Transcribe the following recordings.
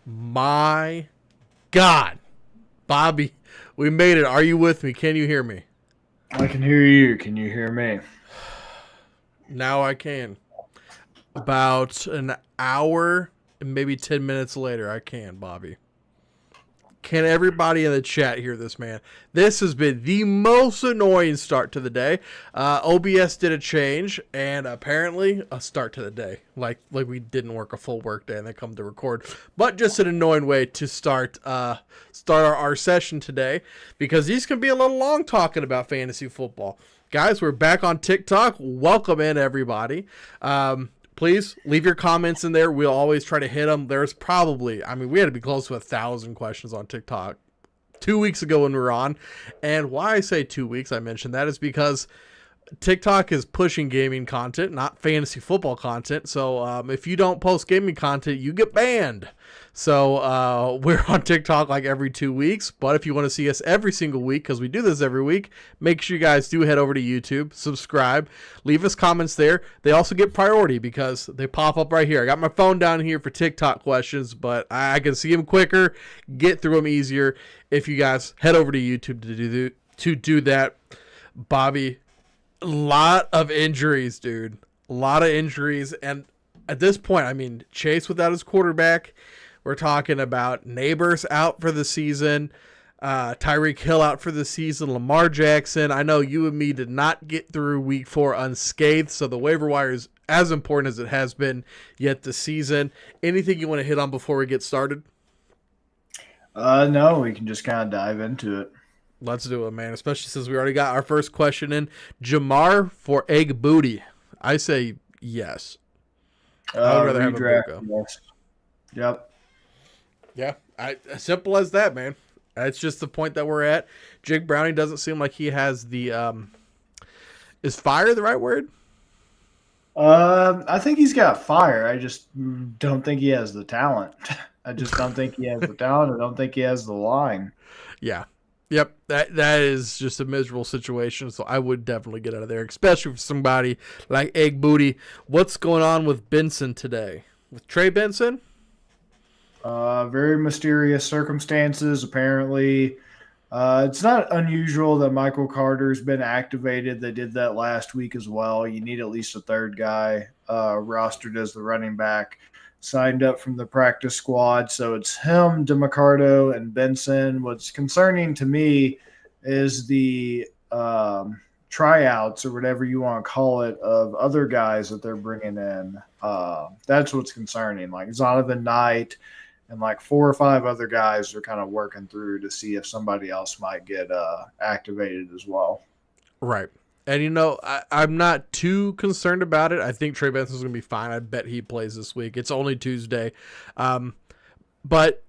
My God. Bobby, we made it. Are you with me? Can you hear me? I can hear you. Can you hear me? Now I can. About an hour and maybe 10 minutes later, I can, Bobby. Can everybody in the chat hear this, man? This has been the most annoying start to the day. OBS did a change, and apparently a start to the day. Like we didn't work a full work day and they come to record. But just an annoying way to start our session today, because these can be a little long talking about fantasy football. Guys, we're back on TikTok. Welcome in, everybody. Please leave your comments in there. We'll always try to hit them. There's probably, we had to be close to 1,000 questions on TikTok 2 weeks ago when we were on. And why I say 2 weeks, I mentioned that, is because TikTok is pushing gaming content, not fantasy football content. So if you don't post gaming content, you get banned. So we're on TikTok like every 2 weeks. But if you want to see us every single week, because we do this every week, make sure you guys do head over to YouTube, subscribe, leave us comments there. They also get priority because they pop up right here. I got my phone down here for TikTok questions, but I can see them quicker, get through them easier if you guys head over to YouTube to do that. Bobby, a lot of injuries, dude. A lot of injuries. And at this point, Chase without his quarterback. We're talking about Neighbors out for the season. Tyreek Hill out for the season. Lamar Jackson. I know you and me did not get through week 4 unscathed, so the waiver wire is as important as it has been yet this season. Anything you want to hit on before we get started? No, we can just kind of dive into it. Let's do it, man, especially since we already got our first question in. Jamar for Egg Booty. I say yes. I would rather have a Buko. Yes. Yep. Yeah, as simple as that, man. That's just the point that we're at. Jake Browning doesn't seem like he has the is fire the right word? I think he's got fire. I just don't think he has the talent. I just don't think he has the talent. I don't think he has the line. Yeah. Yep, that is just a miserable situation, so I would definitely get out of there, especially for somebody like Egg Booty. What's going on with Benson today? With Trey Benson? Very mysterious circumstances, apparently. It's not unusual that Michael Carter's been activated. They did that last week as well. You need at least a third guy rostered as the running back, signed up from the practice squad. So it's him, DeMarcado, and Benson. What's concerning to me is the tryouts, or whatever you want to call it, of other guys that they're bringing in. That's what's concerning. Like Zonovan Knight and like 4 or 5 other guys are kind of working through to see if somebody else might get activated as well. Right. And, I'm not too concerned about it. I think Trey Benson's going to be fine. I bet he plays this week. It's only Tuesday. But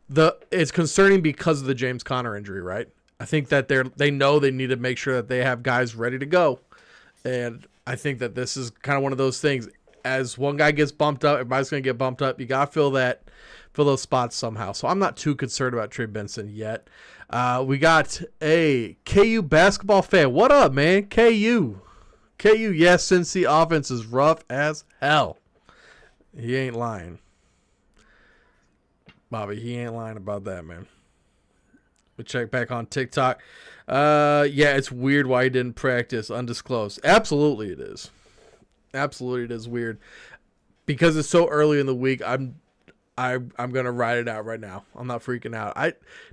it's concerning because of the James Conner injury, right? I think that they know they need to make sure that they have guys ready to go. And I think that this is kind of one of those things. As one guy gets bumped up, everybody's going to get bumped up. You got to fill those spots somehow. So I'm not too concerned about Trey Benson yet. We got a KU basketball fan. What up, man? KU, yes, Cincy offense is rough as hell. He ain't lying. Bobby, he ain't lying about that, man. We check back on TikTok. Yeah, it's weird why he didn't practice. Undisclosed. Absolutely it is. Absolutely it is weird. Because it's so early in the week, I'm gonna ride it out right now. I'm not freaking out.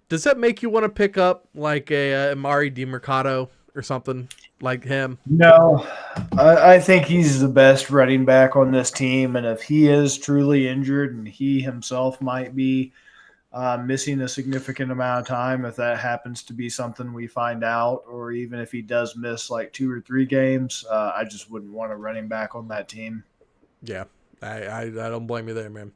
Does that make you want to pick up like a Amari DiMercado or something like him? No, I think he's the best running back on this team, and if he is truly injured, and he himself might be missing a significant amount of time, if that happens to be something we find out, or even if he does miss like 2 or 3 games, I just wouldn't want a running back on that team. Yeah, I don't blame you there, man.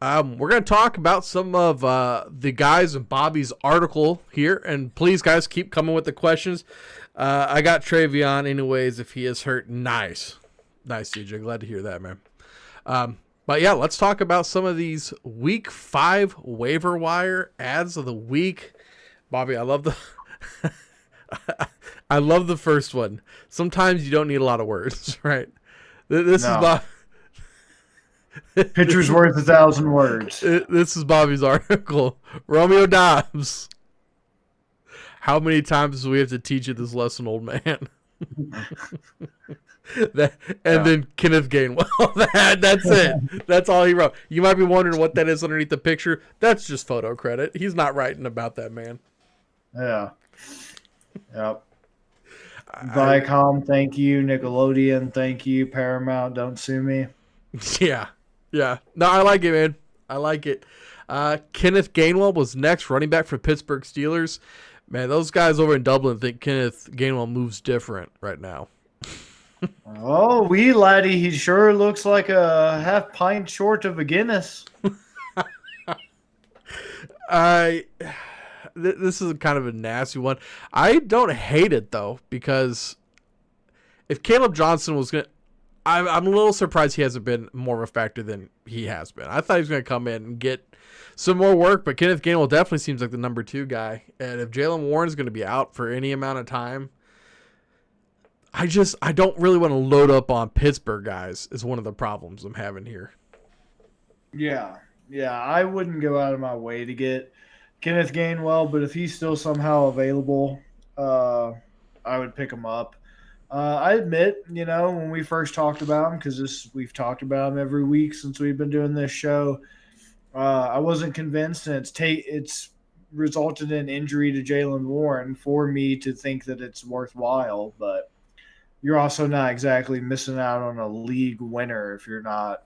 We're going to talk about some of the guys in Bobby's article here. And please, guys, keep coming with the questions. I got Travion anyways if he is hurt. Nice. Nice, DJ. Glad to hear that, man. But, yeah, let's talk about some of these Week 5 waiver wire ads of the week. Bobby, I love the first one. Sometimes you don't need a lot of words, right? This is Bob. Picture's worth 1,000 words. This is Bobby's article. Romeo Dobbs. How many times do we have to teach you this lesson, old man? Then Kenneth Gainwell. That's it. That's all he wrote. You might be wondering what that is underneath the picture. That's just photo credit. He's not writing about that man. Yeah. Yep. Viacom, thank you. Nickelodeon, thank you. Paramount, don't sue me. Yeah. Yeah. No, I like it, man. I like it. Kenneth Gainwell was next, running back for Pittsburgh Steelers. Man, those guys over in Dublin think Kenneth Gainwell moves different right now. Oh, wee laddie, he sure looks like a half pint short of a Guinness. This is kind of a nasty one. I don't hate it, though, because if Caleb Johnson was going to... I'm a little surprised he hasn't been more of a factor than he has been. I thought he was going to come in and get some more work, but Kenneth Gainwell definitely seems like the number 2 guy. And if Jaylen Warren's going to be out for any amount of time, I don't really want to load up on Pittsburgh guys is one of the problems I'm having here. Yeah, I wouldn't go out of my way to get Kenneth Gainwell, but if he's still somehow available, I would pick him up. I admit, when we first talked about him, because we've talked about him every week since we've been doing this show, I wasn't convinced, and it's resulted in injury to Jaylen Warren for me to think that it's worthwhile. But you're also not exactly missing out on a league winner if you're not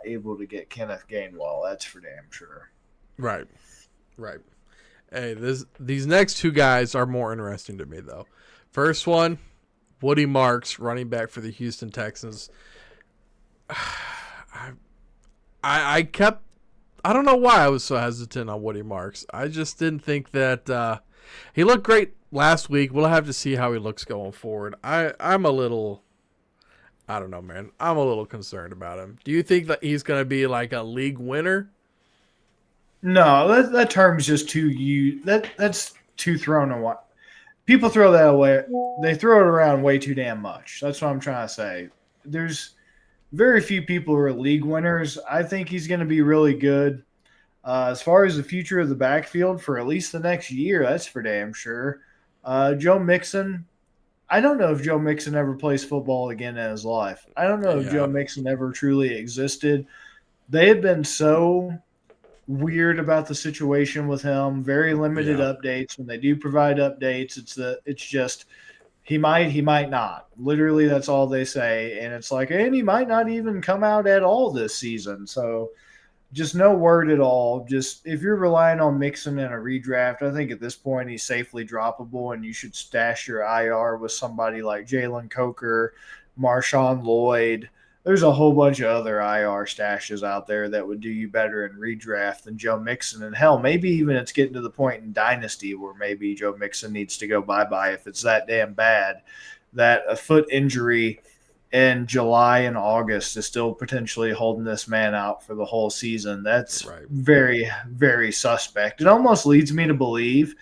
able to get Kenneth Gainwell. That's for damn sure. Right. Hey, these next 2 guys are more interesting to me, though. First one, Woody Marks, running back for the Houston Texans. I don't know why I was so hesitant on Woody Marks. I just didn't think that he looked great last week. We'll have to see how he looks going forward. I'm a little, I don't know, man. I'm a little concerned about him. Do you think that he's going to be like a league winner? No, that term's just that's too thrown away. People throw that away. They throw it around way too damn much. That's what I'm trying to say. There's very few people who are league winners. I think he's going to be really good. As far as the future of the backfield for at least the next year, that's for damn sure. Joe Mixon, I don't know if Joe Mixon ever plays football again in his life. I don't know if Joe Mixon ever truly existed. They have been so weird about the situation with him. Very limited updates. When they do provide updates, it's just he might not. Literally, that's all they say. And it's like, and he might not even come out at all this season. So just no word at all. Just if you're relying on Mixon in a redraft, I think at this point he's safely droppable, and you should stash your IR with somebody like Jalen Coker, Marshawn Lloyd. There's a whole bunch of other IR stashes out there that would do you better in redraft than Joe Mixon. And hell, maybe even it's getting to the point in Dynasty where maybe Joe Mixon needs to go bye-bye if it's that damn bad, that a foot injury in July and August is still potentially holding this man out for the whole season. That's very, very suspect. It almost leads me to believe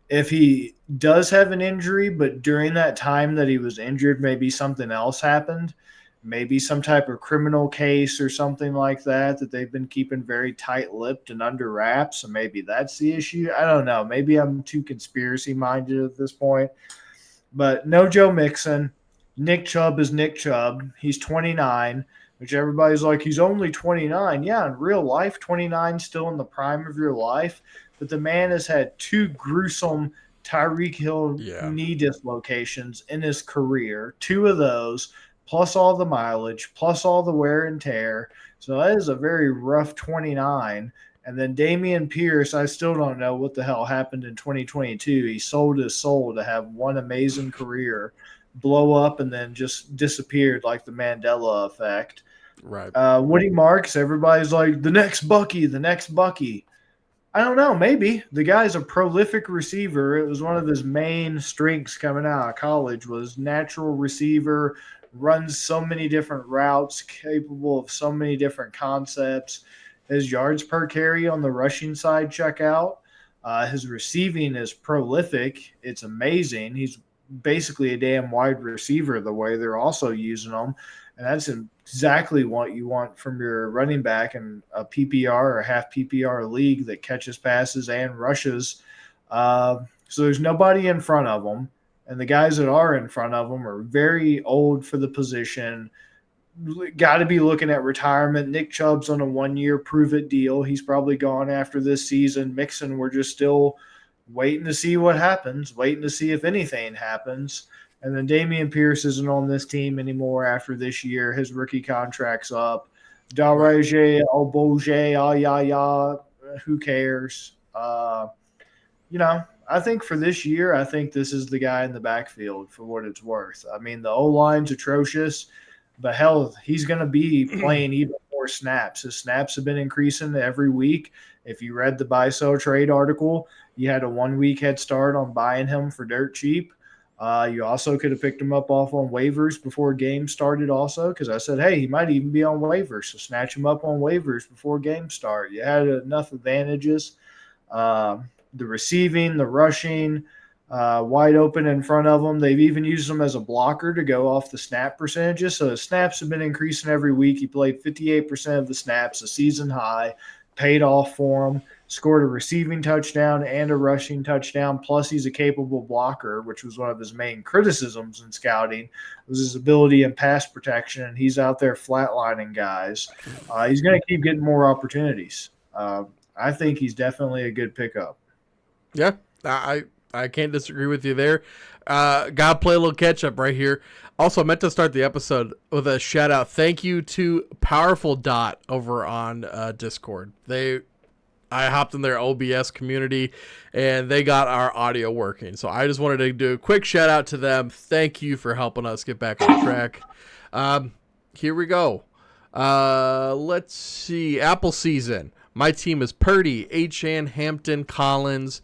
if he does have an injury, but during that time that he was injured, maybe something else happened. Maybe some type of criminal case or something like that they've been keeping very tight-lipped and under wraps, and maybe that's the issue. I don't know. Maybe I'm too conspiracy-minded at this point. But no Joe Mixon. Nick Chubb is Nick Chubb. He's 29, which everybody's like, he's only 29. Yeah, in real life, 29 still in the prime of your life. But the man has had 2 gruesome Tyreek Hill knee dislocations in his career, 2 of those, plus all the mileage, plus all the wear and tear. So that is a very rough 29. And then Dameon Pierce, I still don't know what the hell happened in 2022. He sold his soul to have one amazing career, blow up, and then just disappeared like the Mandela effect. Right. Woody Marks, everybody's like, the next Bucky. I don't know, maybe. The guy's a prolific receiver. It was one of his main strengths coming out of college was natural receiver, runs so many different routes, capable of so many different concepts. His yards per carry on the rushing side check out. His receiving is prolific. It's amazing. He's basically a damn wide receiver the way they're also using him. And that's exactly what you want from your running back in a PPR or half PPR league that catches passes and rushes. So there's nobody in front of them, and the guys that are in front of them are very old for the position. Got to be looking at retirement. Nick Chubb's on a 1-year prove-it deal. He's probably gone after this season. Mixon, we're just still waiting to see what happens, waiting to see if anything happens. And then Damian Pierce isn't on this team anymore after this year. His rookie contract's up. Daraje, Oboje, Ayaya, who cares? I think for this year, I think this is the guy in the backfield for what it's worth. I mean, the O-line's atrocious, but hell, he's going to be playing even more snaps. His snaps have been increasing every week. If you read the buy-sell trade article, you had a 1-week head start on buying him for dirt cheap. You also could have picked him up off on waivers before game started also, because I said, hey, he might even be on waivers, so snatch him up on waivers before game start. You had enough advantages. The receiving, the rushing, wide open in front of him. They've even used him as a blocker to go off the snap percentages. So his snaps have been increasing every week. He played 58% of the snaps, a season high, paid off for him, scored a receiving touchdown and a rushing touchdown. Plus, he's a capable blocker, which was one of his main criticisms in scouting, was his ability in pass protection. And he's out there flatlining guys. He's going to keep getting more opportunities. I think he's definitely a good pickup. Yeah, I can't disagree with you there. Gotta play a little catch up right here. Also, I meant to start the episode with a shout out. Thank you to Powerful Dot over on Discord. I hopped in their OBS community and they got our audio working. So I just wanted to do a quick shout out to them. Thank you for helping us get back on track. Here we go. Let's see. Apple season. My team is Purdy, Achane, Hampton, Collins,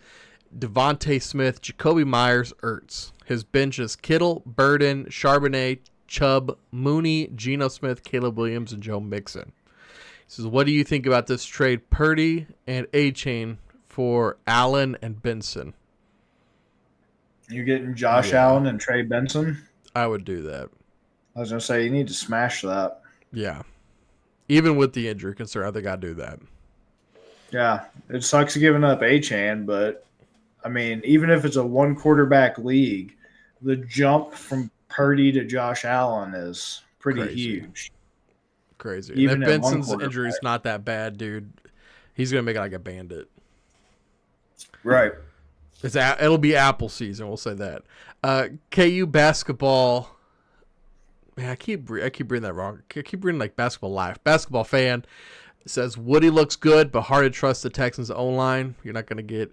Devontae Smith, Jacoby Myers, Ertz. His bench is Kittle, Burden, Charbonnet, Chubb, Mooney, Geno Smith, Caleb Williams, and Joe Mixon. He says, what do you think about this trade, Purdy and Achane for Allen and Benson? You're getting Josh Allen and Trey Benson? I would do that. I was going to say, you need to smash that. Yeah. Even with the injury concern, I think I'd do that. Yeah, it sucks giving up Achane, but, I mean, even if it's a one-quarterback league, the jump from Purdy to Josh Allen is pretty huge. Crazy. Even if Benson's injury is not that bad, dude, he's going to make it like a bandit. Right. It'll be Apple season, we'll say that. KU basketball. Man, I keep reading that wrong. I keep reading like Basketball Live. Basketball fan says Woody looks good, but hard to trust the Texans' O-line. You're not going to get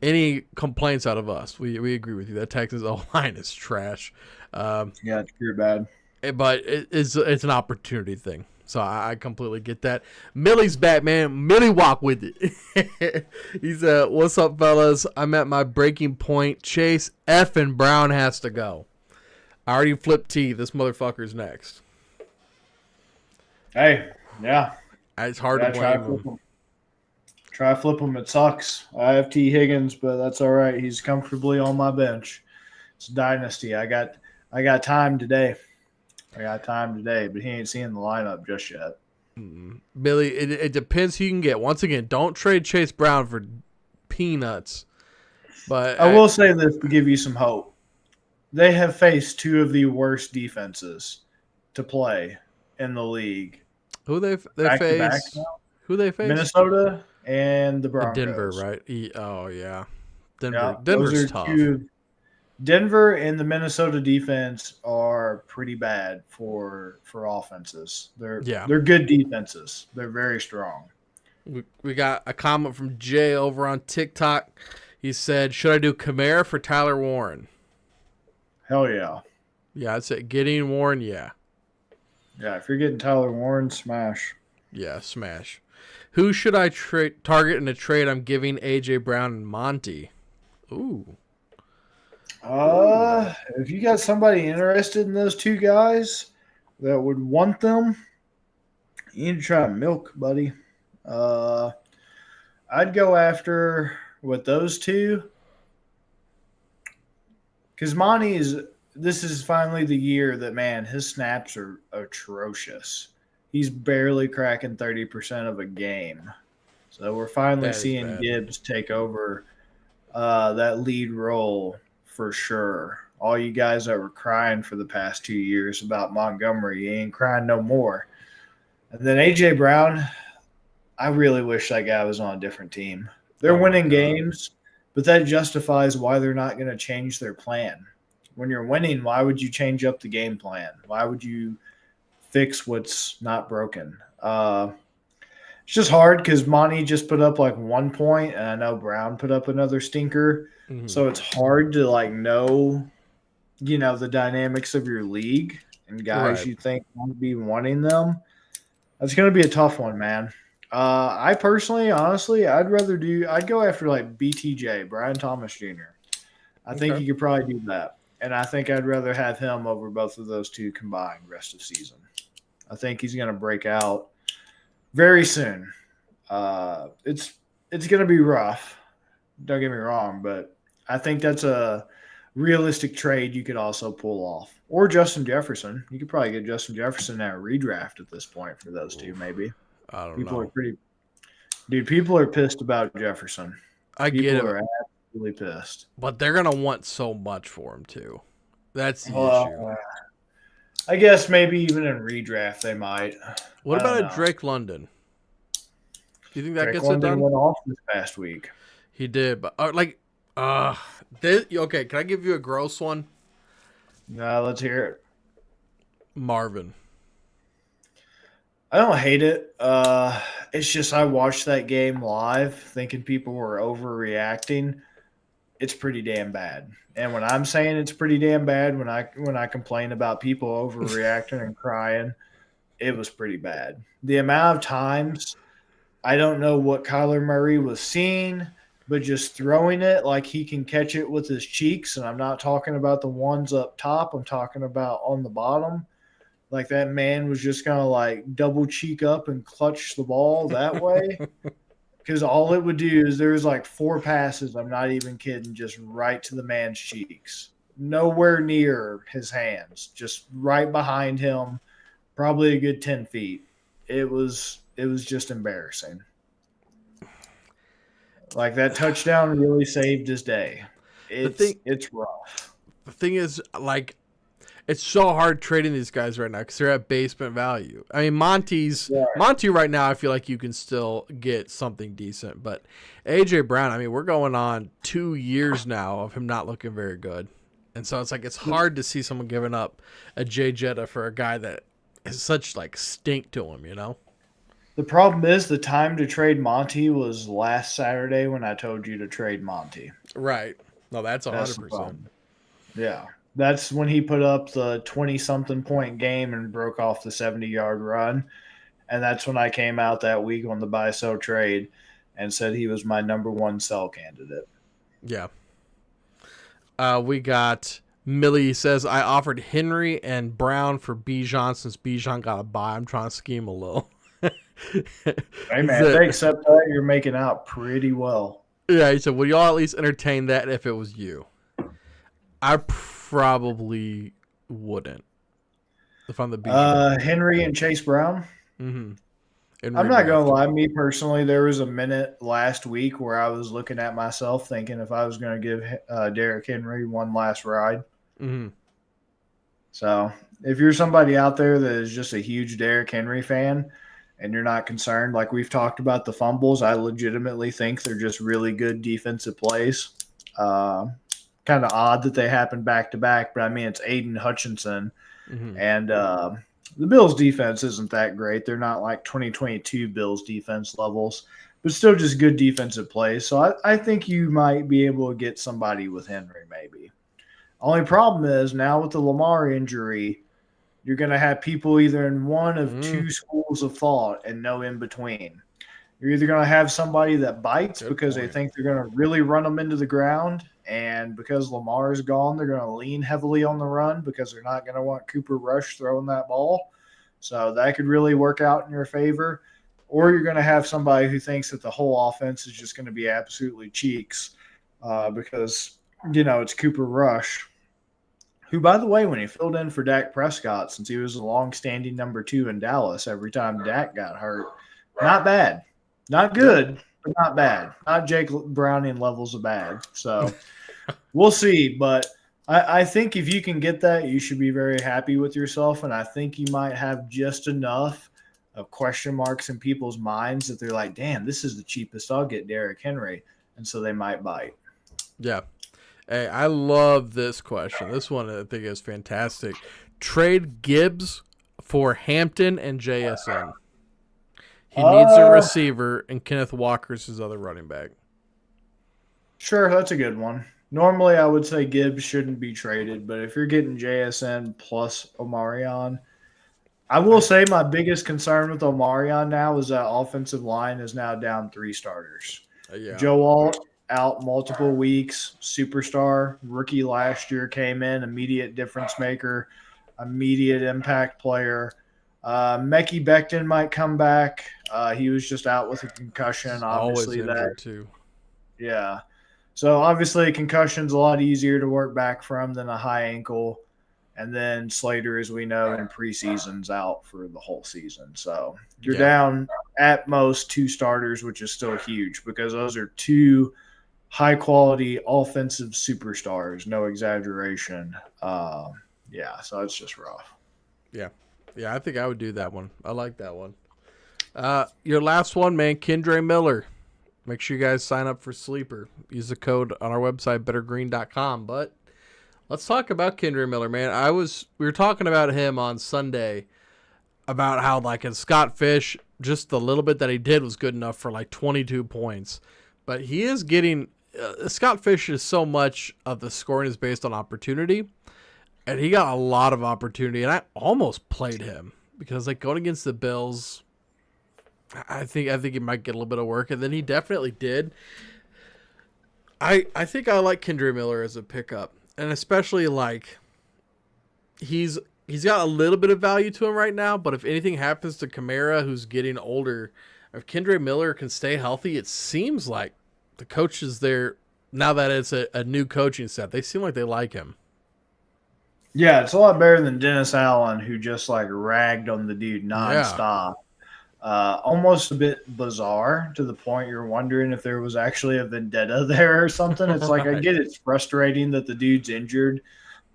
any complaints out of us. We agree with you. That Texans O-line is trash. Yeah, it's pure bad. But it's an opportunity thing. So I completely get that. Millie's back, man. Millie walk with it. He said, what's up, fellas? I'm at my breaking point. Chase effing Brown has to go. I already flipped T. This motherfucker's next. Hey, yeah. It's hard to blame him. Try flip him. It sucks. I have T. Higgins, but that's all right. He's comfortably on my bench. It's a dynasty. I got time today. But he ain't seeing the lineup just yet. Billy, it depends who you can get. Once again, don't trade Chase Brown for peanuts. But I will say this to give you some hope. They have faced two of the worst defenses to play in the league. Who they face? Who they face? Minnesota and the Broncos. Denver, right? Oh yeah, Denver. Yeah, Denver's tough. Denver and the Minnesota defense are pretty bad for offenses. They're good defenses. They're very strong. We got a comment from Jay over on TikTok. He said, "Should I do Kamara for Tyler Warren?" Hell yeah. Yeah, I'd say getting Warren. Yeah. Yeah, if you're getting Tyler Warren, smash. Yeah, smash. Who should I target in a trade? I'm giving AJ Brown and Monty. Ooh. If you got somebody interested in those two guys that would want them, you need to try milk, buddy. I'd go after with those two because Monty is this is finally the year that, man, his snaps are atrocious. He's barely cracking 30% of a game. So we're finally That is seeing bad. Gibbs take over that lead role for sure. All you guys that were crying for the past 2 years about Montgomery, you ain't crying no more. And then A.J. Brown, I really wish that guy was on a different team. They're Oh my winning god. games, but that justifies why they're not going to change their plan. When you're winning, why would you change up the game plan? Why would you fix what's not broken? It's just hard because Monty just put up like 1 point, and I know Brown put up another stinker. Hmm. So it's hard to like know, the dynamics of your league and guys Right. you think might be wanting them. That's going to be a tough one, man. I personally, honestly, I'd go after like BTJ, Brian Thomas Jr. I think Okay. he could probably do that. And I think I'd rather have him over both of those two combined rest of season. I think he's going to break out very soon. It's going to be rough. Don't get me wrong, but I think that's a realistic trade you could also pull off. Or Justin Jefferson. You could probably get Justin Jefferson at a redraft at this point for those two, Oof. maybe. I don't People are know. pretty Dude, people are pissed about Jefferson. I get People it, are absolutely pissed. but they're gonna want so much for him too. That's the issue. Well, I guess maybe even in redraft they might. What I don't about a know. Drake London? Do you think that Drake gets it London done? went off this past week. He did, but okay. Can I give you a gross one? Let's hear it. Marvin. I don't hate it. It's just I watched that game live thinking people were overreacting. It's pretty damn bad. And when I'm saying it's pretty damn bad, when I complain about people overreacting and crying, it was pretty bad. The amount of times I don't know what Kyler Murray was seeing, but just throwing it like he can catch it with his cheeks. And I'm not talking about the ones up top, I'm talking about on the bottom. Like that man was just going to like double cheek up and clutch the ball that way. Because all it would do is there was like 4 passes, I'm not even kidding, just right to the man's cheeks. Nowhere near his hands, just right behind him, probably a good 10 feet. It was just embarrassing. Like that touchdown really saved his day. The It's thing, it's rough. the thing is, like, it's so hard trading these guys right now because they're at basement value. I mean, Right. Monty right now. I feel like you can still get something decent, but AJ Brown. I mean, we're going on 2 years now of him not looking very good, and so it's like it's hard to see someone giving up a Jay Jetta for a guy that has such like stink to him. You know? The problem is the time to trade Monty was last Saturday when I told you to trade Monty. Right. No, that's That's the 100%. problem. Yeah. That's when he put up the 20 something point game and broke off the 70-yard run. And that's when I came out that week on the buy sell trade and said he was my number one sell candidate. Yeah. We got Millie says I offered Henry and Brown for Bijan since Bijan got a buy. I'm trying to scheme a little. Hey He man, if said, they accept that, you're making out pretty well. yeah, he said, would y'all at least entertain that if it was you? I probably wouldn't if I'm the Bijan. Henry and Chase Brown. Mm-hmm. In I'm not gonna redraft. lie, me personally, there was a minute last week where I was looking at myself thinking if I was gonna give Derrick Henry one last ride. Mm-hmm. So if you're somebody out there that is just a huge Derrick Henry fan and you're not concerned, like we've talked about the fumbles, I legitimately think they're just really good defensive plays. Kind of odd that they happen back to back, but I mean it's Aiden Hutchinson Mm-hmm. and the Bills defense isn't that great. They're not like 2022 Bills defense levels, but still just good defensive plays. So I think you might be able to get somebody with Henry maybe. Only problem is now with the Lamar injury, you're going to have people either in one of Mm-hmm. two schools of thought and no in between. You're either going to have somebody that bites Good because they point. think they're going to really run them into the ground. And because Lamar is gone, they're going to lean heavily on the run because they're not going to want Cooper Rush throwing that ball. So that could really work out in your favor. Or you're going to have somebody who thinks that the whole offense is just going to be absolutely cheeks because, it's Cooper Rush. who, by the way, when he filled in for Dak Prescott, since he was a long-standing number 2 in Dallas every time Dak got hurt, not bad. Not good, but not bad. Not Jake Browning levels of bad. So we'll see. But I think if you can get that, you should be very happy with yourself. And I think you might have just enough of question marks in people's minds that they're like, damn, this is the cheapest I'll get Derrick Henry. And so they might bite. Yeah. Hey, I love this question. This one I think is fantastic. Trade Gibbs for Hampton and JSN. He needs a receiver, and Kenneth Walker's his other running back. Sure, that's a good one. Normally, I would say Gibbs shouldn't be traded, but if you're getting JSN plus Omarion, I will say my biggest concern with Omarion now is that offensive line is now down 3 starters. Yeah. Joe Alt out multiple weeks, superstar, rookie last year came in, immediate difference maker, immediate impact player. Mekhi Becton might come back. He was just out with a concussion. Obviously, always injured too. Yeah. So obviously, a concussion's a lot easier to work back from than a high ankle. And then Slater, as we know, in preseason's out for the whole season. So you're down at most 2 starters, which is still huge because those are 2 high-quality offensive superstars. No exaggeration. Yeah, so it's just rough. Yeah. Yeah, I think I would do that one. I like that one. Your last one, man, Kendre Miller. Make sure you guys sign up for Sleeper. Use the code on our website, bettergreen.com. But let's talk about Kendre Miller, man. We were talking about him on Sunday about how, like, in Scott Fish, just the little bit that he did was good enough for, like, 22 points. But he is getting Scott Fish is so much of the scoring is based on opportunity. And he got a lot of opportunity. And I almost played him because, like, going against the Bills, I think he might get a little bit of work, and then he definitely did. I think I like Kendre Miller as a pickup, and especially like he's got a little bit of value to him right now. But if anything happens to Kamara, who's getting older, if Kendre Miller can stay healthy, it seems like the coaches there now that it's a new coaching staff, they seem like they like him. Yeah, it's a lot better than Dennis Allen, who just like ragged on the dude nonstop. Almost a bit bizarre to the point you're wondering if there was actually a vendetta there or something. It's like, I get it's frustrating that the dude's injured,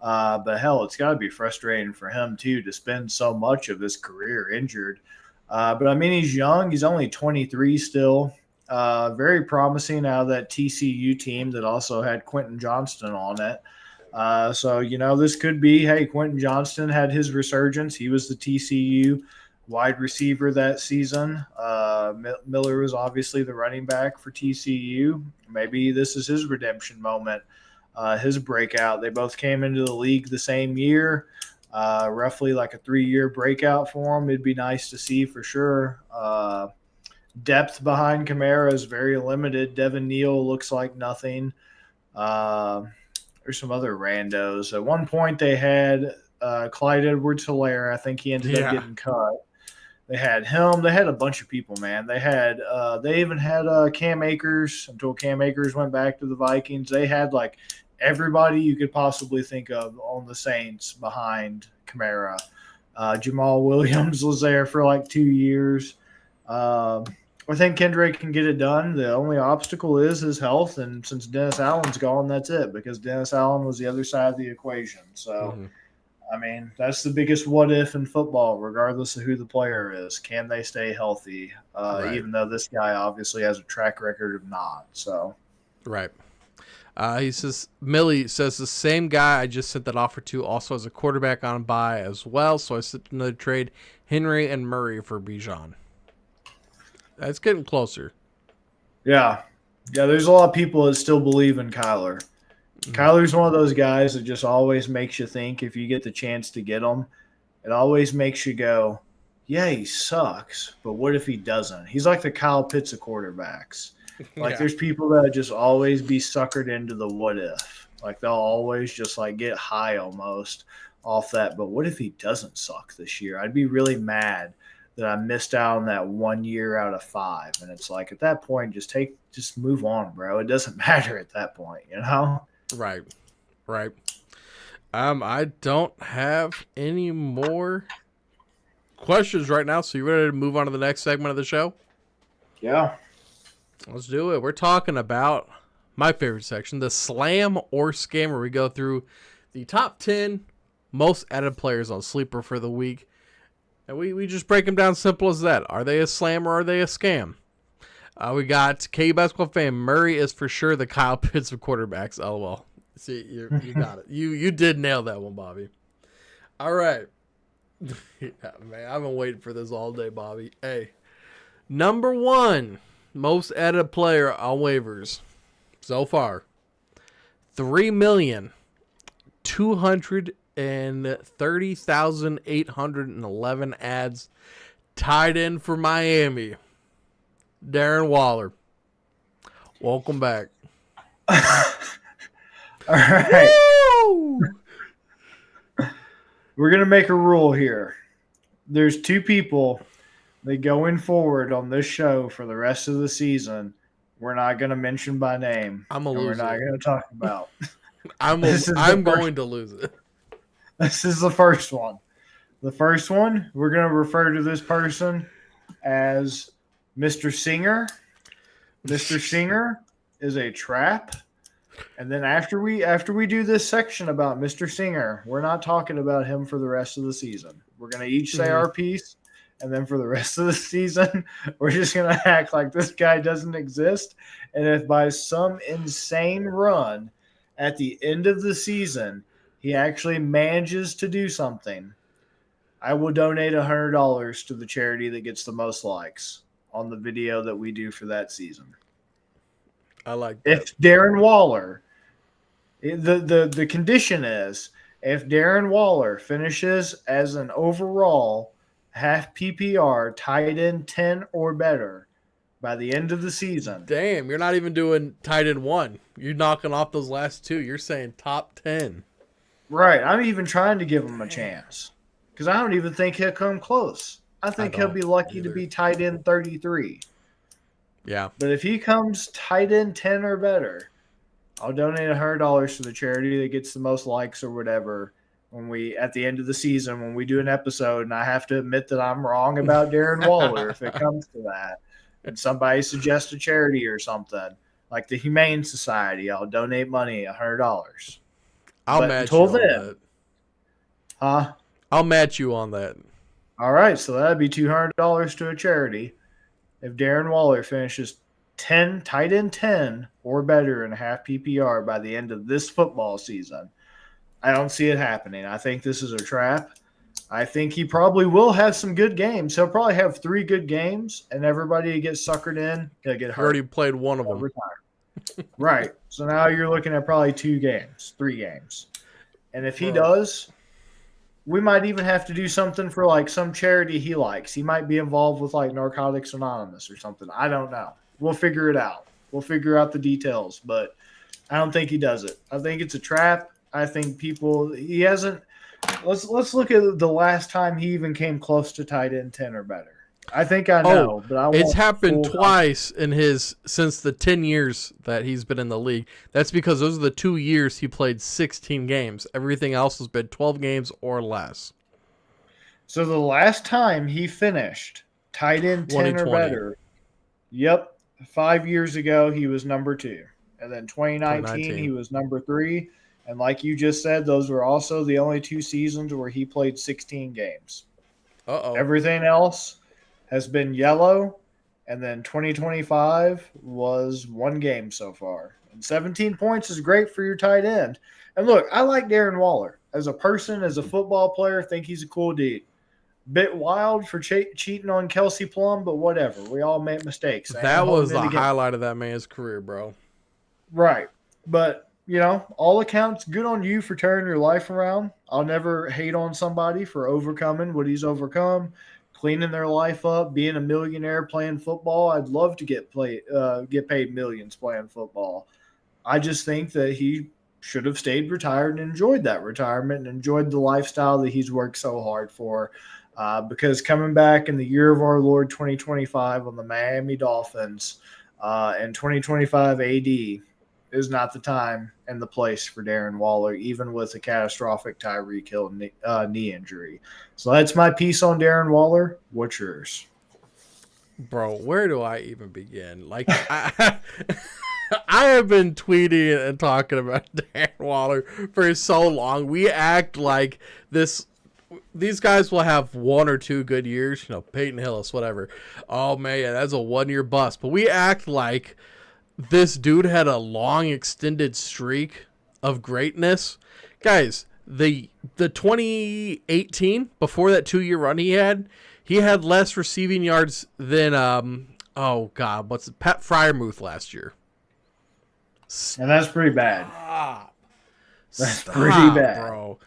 but hell, it's got to be frustrating for him too to spend so much of his career injured. But I mean, he's young. He's only 23 still. Very promising out of that TCU team that also had Quentin Johnston on it. So, you know, this could be, hey, Quentin Johnston had his resurgence. He was the TCU wide receiver that season. Miller was obviously the running back for TCU. Maybe this is his redemption moment, his breakout. They both came into the league the same year, roughly like a 3-year breakout for him. It'd be nice to see for sure. Depth behind Kamara is very limited. Devin Neal looks like nothing. There's some other randos. At one point they had Clyde Edwards-Helaire. I think he ended up getting cut. They had him. They had a bunch of people, man. They even had Cam Akers until Cam Akers went back to the Vikings. They had like everybody you could possibly think of on the Saints behind Kamara. Jamal Williams was there for like 2 years. I think Kendre can get it done. The only obstacle is his health, and since Dennis Allen's gone, that's it, because Dennis Allen was the other side of the equation. So, I mean, that's the biggest what if in football, regardless of who the player is. Can they stay healthy? Right. Even though this guy obviously has a track record of not. So, right. He says, Millie says the same guy I just sent that offer to also has a quarterback on bye as well. So I sent another trade, Henry and Murray for Bijan. It's getting closer. Yeah. Yeah, there's a lot of people that still believe in Kyler. Kyler's one of those guys that just always makes you think if you get the chance to get him. It always makes you go, yeah, he sucks, but what if he doesn't? He's like the Kyle Pitts of quarterbacks. Like there's people that just always be suckered into the what if. Like they'll always just like get high almost off that. But what if he doesn't suck this year? I'd be really mad that I missed out on that 1 year out of 5. And it's like, at that point, just move on, bro. It doesn't matter at that point, you know? Right. I don't have any more questions right now, so you ready to move on to the next segment of the show? Yeah. Let's do it. We're talking about my favorite section, the Slam or Scam, where we go through the top 10 most added players on Sleeper for the week. And we just break them down simple as that. Are they a slam or are they a scam? We got KU basketball fan Murray is for sure the Kyle Pitts of quarterbacks. LOL. See, you got it. You did nail that one, Bobby. All right. Yeah, man, I've been waiting for this all day, Bobby. Hey, number 1 most added player on waivers so far. 3,230,811 ads. Tied in for Miami. Darren Waller. Welcome back. All right. Woo! We're going to make a rule here. There's 2 people that going forward on this show for the rest of the season we're not going to mention by name. I'm a loser. We're not going to talk about. I'm going to lose it. This is the first one. The first one, we're going to refer to this person as Mr. Singer. Mr. Singer is a trap. And then after we do this section about Mr. Singer, we're not talking about him for the rest of the season. We're going to each say our piece, and then for the rest of the season, we're just going to act like this guy doesn't exist. And if by some insane run at the end of the season he actually manages to do something, I will donate $100 to the charity that gets the most likes on the video that we do for that season. I like that. If Darren Waller, the condition is if Darren Waller finishes as an overall half PPR tight end 10 or better by the end of the season. Damn, you're not even doing tight end 1. You're knocking off those last 2. You're saying top 10. Right. I'm even trying to give him a chance because I don't even think he'll come close. I think he'll be lucky to be tight end 33. Yeah. But if he comes tight end 10 or better, I'll donate $100 to the charity that gets the most likes or whatever when we at the end of the season when we do an episode, and I have to admit that I'm wrong about Darren Waller if it comes to that. And somebody suggests a charity or something like the Humane Society, I'll donate money, $100. I'll match you on that. Huh? I'll match you on that. All right, so that'd be $200 to a charity if Darren Waller finishes tight end 10 or better in half PPR by the end of this football season. I don't see it happening. I think this is a trap. I think he probably will have some good games. He'll probably have 3 good games, and everybody gets suckered in. He'll get hurt. He already played one of them. Retire. Right. So now you're looking at probably 3 games. And if he does, we might even have to do something for like some charity he likes. He might be involved with like Narcotics Anonymous or something. I don't know. We'll figure it out. We'll figure out the details, but I don't think he does it. I think it's a trap. I think he hasn't. Let's look at the last time he even came close to tight end 10 or better. I think I know, but I won't. It's happened twice since the 10 years that he's been in the league. That's because those are the 2 years he played 16 games. Everything else has been 12 games or less. So the last time he finished tight end 10 or better, yep, 5 years ago he was number 2. And then 2019 he was number 3. And like you just said, those were also the only 2 seasons where he played 16 games. Everything else has been yellow, and then 2025 was 1 game so far. And 17 points is great for your tight end. And look, I like Darren Waller. As a person, as a football player, think he's a cool dude. Bit wild for cheating on Kelsey Plum, but whatever. We all make mistakes. That was the highlight of that man's career, bro. Right. But, all accounts, good on you for turning your life around. I'll never hate on somebody for overcoming what he's overcome, cleaning their life up, being a millionaire playing football. I'd love to get paid millions playing football. I just think that he should have stayed retired and enjoyed that retirement and enjoyed the lifestyle that he's worked so hard for. Because coming back in the year of our Lord 2025 on the Miami Dolphins and 2025 AD, is not the time and the place for Darren Waller, even with a catastrophic Tyreek Hill knee injury. So that's my piece on Darren Waller. What's yours? Bro, where do I even begin? Like, I have been tweeting and talking about Darren Waller for so long. We act like these guys will have 1 or 2 good years. You know, Peyton Hillis, whatever. Oh, man, yeah, that's a 1-year bust. But we act like this dude had a long, extended streak of greatness. Guys, the 2018, before that 2-year run he had less receiving yards than, Pat Fryermuth last year. And that's pretty bad. That's pretty bad, bro.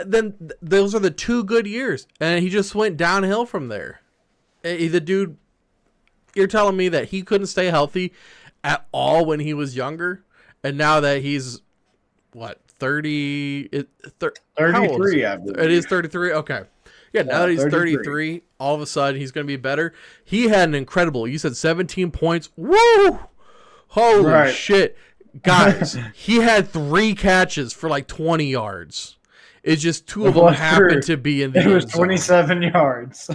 Then those are the 2 good years, and he just went downhill from there. The dude, you're telling me that he couldn't stay healthy at all when he was younger, and now that he's what 30, 33, I believe. It is 33. Okay, yeah. Now that he's 33, all of a sudden he's going to be better. He had an incredible. You said 17 points. Woo! Holy shit, guys! He had 3 catches for like 20 yards. It's just 2 of them happened to be in the end zone. It was 27 yards.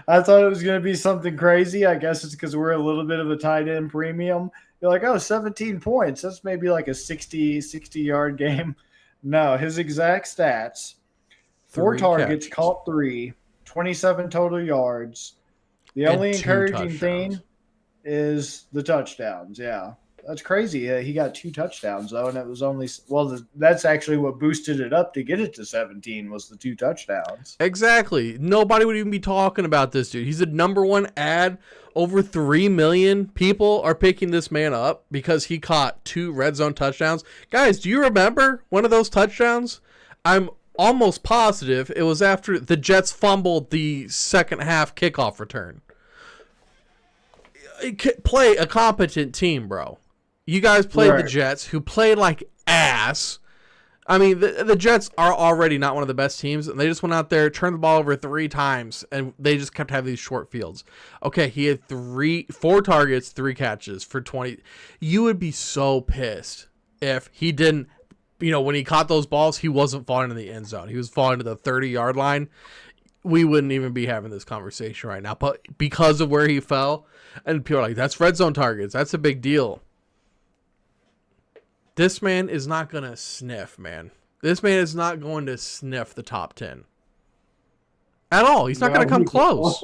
I thought it was going to be something crazy. I guess it's because we're a little bit of a tight end premium. You're like, 17 points. That's maybe like a 60-yard game. No, his exact stats, 4 targets, caught 3, 27 total yards. The only encouraging thing is the touchdowns, yeah. That's crazy. He got 2 touchdowns, though, and it was only – that's actually what boosted it up to get it to 17 was the 2 touchdowns. Exactly. Nobody would even be talking about this dude. He's a #1 ad. Over 3 million people are picking this man up because he caught 2 red zone touchdowns. Guys, do you remember one of those touchdowns? I'm almost positive it was after the Jets fumbled the second half kickoff return. Play a competent team, bro. You guys played the Jets, who played like ass. I mean, the Jets are already not one of the best teams, and they just went out there, turned the ball over 3 times, and they just kept having these short fields. Okay, he had 4 targets, 3 catches for 20. You would be so pissed if he didn't, when he caught those balls, he wasn't falling in the end zone. He was falling to the 30-yard line. We wouldn't even be having this conversation right now. But because of where he fell, and people are like, that's red zone targets. That's a big deal. This man is not going to sniff, man. This man is not going to sniff the top 10. At all. He's not going to come close.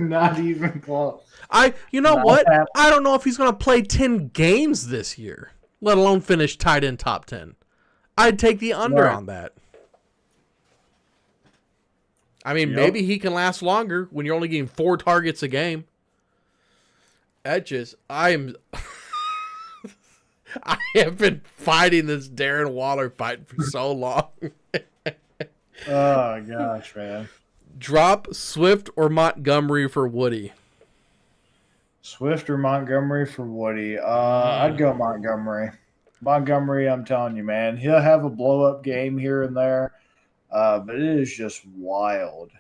Not even close. What? I don't know if he's going to play 10 games this year, let alone finish tight end top 10. I'd take the under on that. I mean, maybe he can last longer when you're only getting 4 targets a game. I have been fighting this Darren Waller fight for so long. Oh, gosh, man. Drop Swift or Montgomery for Woody? Swift or Montgomery for Woody? I'd go Montgomery. Montgomery, I'm telling you, man. He'll have a blow-up game here and there, but it is just wild.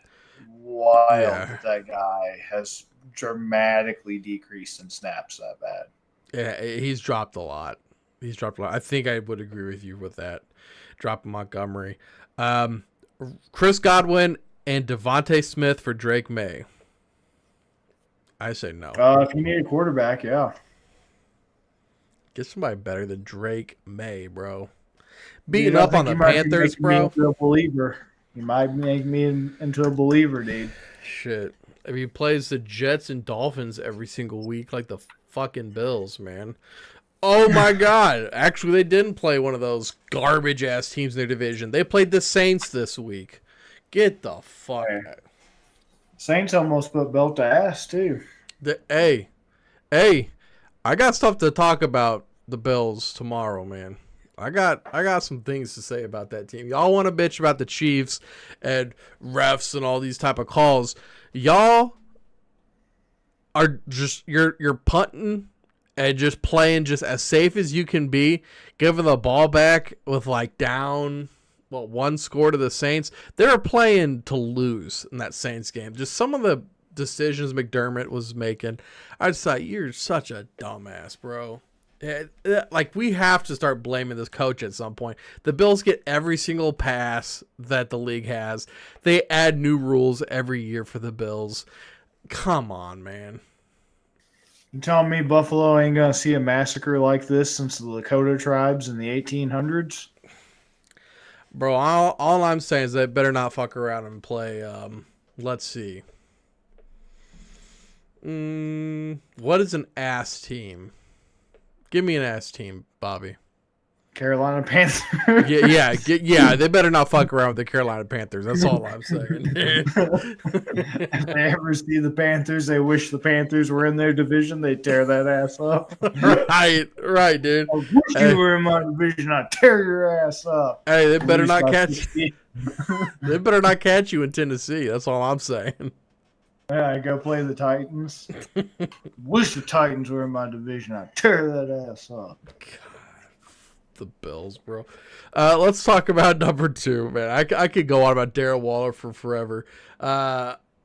That guy has dramatically decreased in snaps that bad. Yeah, he's dropped a lot. I think I would agree with you with that. Dropping Montgomery. Chris Godwin and Devontae Smith for Drake May. I say no. If you need a quarterback, yeah. Get somebody better than Drake May, bro. Beating up on the Panthers, bro. You might make me into a believer, dude. Shit. If he plays the Jets and Dolphins every single week like the fucking Bills, man. Oh my God. Actually, they didn't play one of those garbage ass teams in their division. They played the Saints this week. Get the fuck out. Saints almost put belt to ass too. Hey, I got stuff to talk about the Bills tomorrow, man. I got some things to say about that team. Y'all want to bitch about the Chiefs and refs and all these type of calls. Y'all are just you're punting and just playing just as safe as you can be, giving the ball back with like down 1 score to the Saints. They're playing to lose in that Saints game. Just some of the decisions McDermott was making, I just thought, you're such a dumbass, bro. Like, we have to start blaming this coach at some point. The Bills get every single pass that the league has. They add new rules every year for the Bills. Come on, man. You telling me Buffalo ain't gonna see a massacre like this since the Lakota tribes in the 1800s? Bro, all I'm saying is they better not fuck around and play, let's see. What is an ass team? Give me an ass team, Bobby. Carolina Panthers. Yeah. They better not fuck around with the Carolina Panthers. That's all I'm saying. If they ever see the Panthers, they wish the Panthers were in their division. They tear that ass up. right, dude. I wish you were in my division. I'd tear your ass up. Hey, they better not catch you. They better not catch you in Tennessee. That's all I'm saying. Yeah, I go play the Titans. Wish the Titans were in my division. I'd tear that ass up. God, the Bills, bro. Let's talk about number 2, man. I could go on about Darren Waller for forever.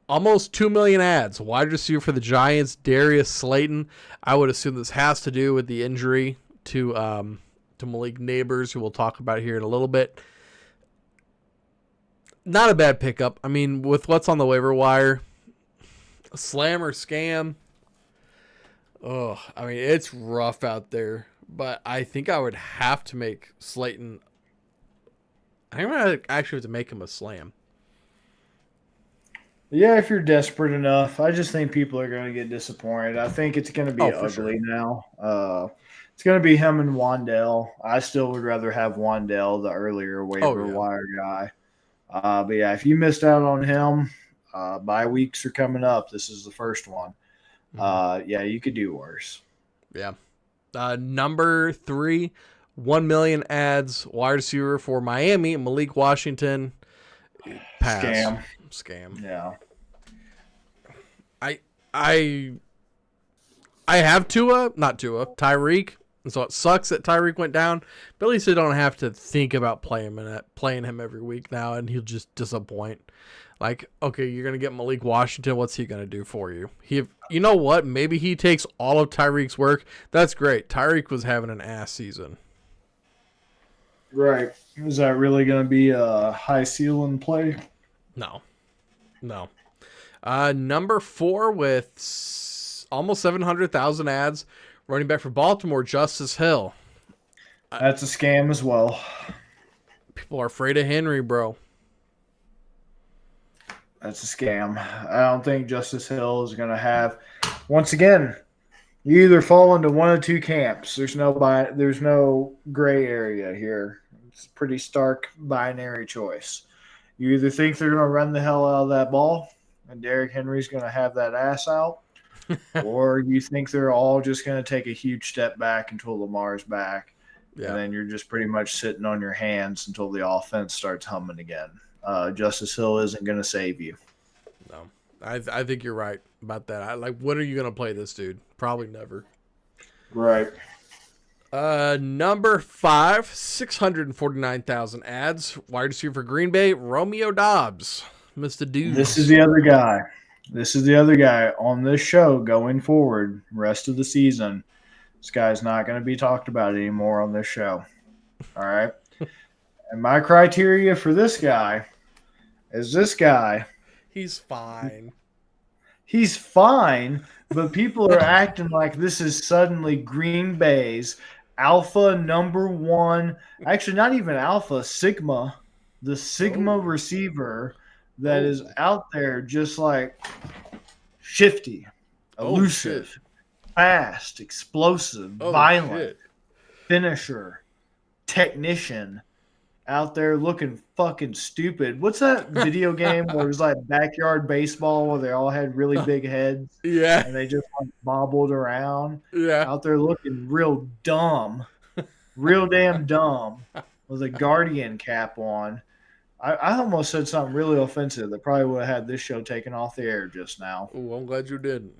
Almost 2 million ads. Wide receiver for the Giants, Darius Slayton. I would assume this has to do with the injury to Malik Neighbors, who we'll talk about here in a little bit. Not a bad pickup. I mean, with what's on the waiver wire, slam or scam. Oh, I mean, it's rough out there, but I think I would have to make Slayton. I think I'm going to actually have to make him a slam. Yeah, if you're desperate enough. I just think people are going to get disappointed. I think it's going to be ugly now. It's going to be him and Wandell. I still would rather have Wandell, the earlier waiver wire guy. But yeah, if you missed out on him, bye weeks are coming up. This is the first one. Yeah, you could do worse. Yeah. Number 3, 1 million ads, wide receiver for Miami, Malik Washington. Pass. Scam. Yeah. I have Tyreek. And so it sucks that Tyreek went down, but at least I don't have to think about playing him every week now, and he'll just disappoint. Like, okay, you're going to get Malik Washington. What's he going to do for you? You know what? Maybe he takes all of Tyreek's work. That's great. Tyreek was having an ass season. Right. Is that really going to be a high ceiling play? No. Number 4 with almost 700,000 ads, running back for Baltimore, Justice Hill. That's a scam as well. People are afraid of Henry, bro. That's a scam. I don't think Justice Hill is going to have. Once again, you either fall into one of 2 camps. There's no gray area here. It's a pretty stark binary choice. You either think they're going to run the hell out of that ball and Derrick Henry's going to have that ass out, or you think they're all just going to take a huge step back until Lamar's back, and then you're just pretty much sitting on your hands until the offense starts humming again. Justice Hill isn't going to save you. No, I think you're right about that. When are you going to play this dude? Probably never. Right. Number 5, 649,000 ads. Wide receiver for Green Bay, Romeo Doubs. Mr. Dude. This is the other guy. This is the other guy on this show going forward, rest of the season. This guy's not going to be talked about anymore on this show. All right? And my criteria for this guy is this guy. He's fine. He's fine, but people are acting like this is suddenly Green Bay's alpha number 1. Actually, not even alpha, Sigma. The Sigma receiver that is out there just like shifty, elusive, fast, explosive, violent, finisher, technician, out there looking fucking stupid. What's that video game where it was like backyard baseball where they all had really big heads? Yeah. And they just like bobbled around. Yeah. Out there looking real dumb. Real damn dumb. With a Guardian cap on. I almost said something really offensive that probably would have had this show taken off the air just now. Oh, I'm glad you didn't.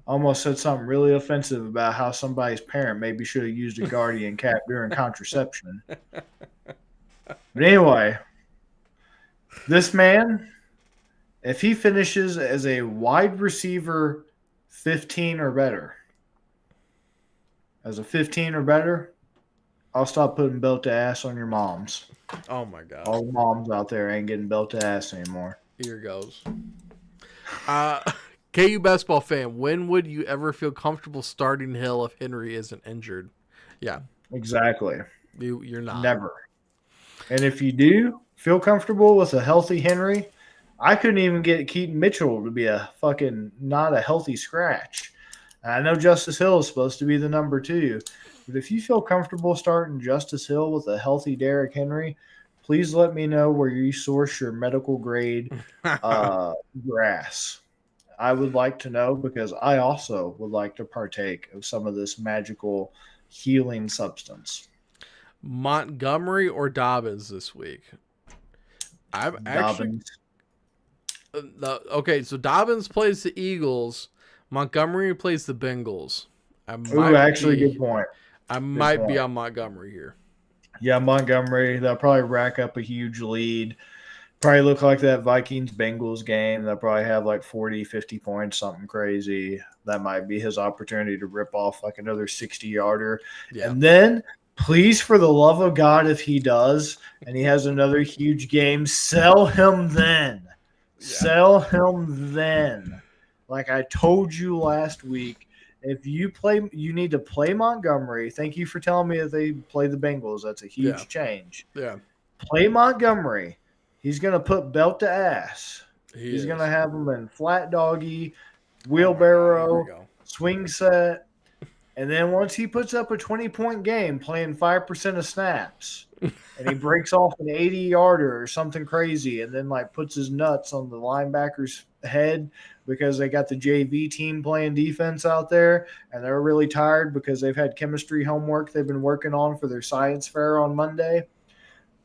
I almost said something really offensive about how somebody's parent maybe should have used a Guardian cap during contraception. But anyway, this man, if he finishes as a wide receiver 15 or better, as a 15 or better, I'll stop putting belt to ass on your moms. Oh my god. All the moms out there ain't getting belt to ass anymore. Here goes. KU basketball fan, when would you ever feel comfortable starting Hill if Henry isn't injured? Yeah. Exactly. You're not. Never. And if you do feel comfortable with a healthy Henry, I couldn't even get Keaton Mitchell to be a fucking not a healthy scratch. And I know Justice Hill is supposed to be the number 2, but if you feel comfortable starting Justice Hill with a healthy Derrick Henry, please let me know where you source your medical grade grass. I would like to know because I also would like to partake of some of this magical healing substance. Montgomery or Dobbins this week? I'm actually okay. So Dobbins plays the Eagles. Montgomery plays the Bengals. Good point. I might be on Montgomery here. Yeah, Montgomery. They'll probably rack up a huge lead. Probably look like that Vikings-Bengals game. They'll probably have like 40, 50 points, something crazy. That might be his opportunity to rip off like another 60-yarder. Yeah. And then, please, for the love of God, if he does and he has another huge game, sell him then. Yeah. Sell him then. Like I told you last week, if you need to play Montgomery. Thank you for telling me that they play the Bengals. That's a huge change. Yeah. Play Montgomery. He's going to put belt to ass. He's going to have them in flat doggy, wheelbarrow, swing set. And then once he puts up a 20-point game playing 5% of snaps and he breaks off an 80-yarder or something crazy and then like puts his nuts on the linebacker's head because they got the JV team playing defense out there and they're really tired because they've had chemistry homework they've been working on for their science fair on Monday.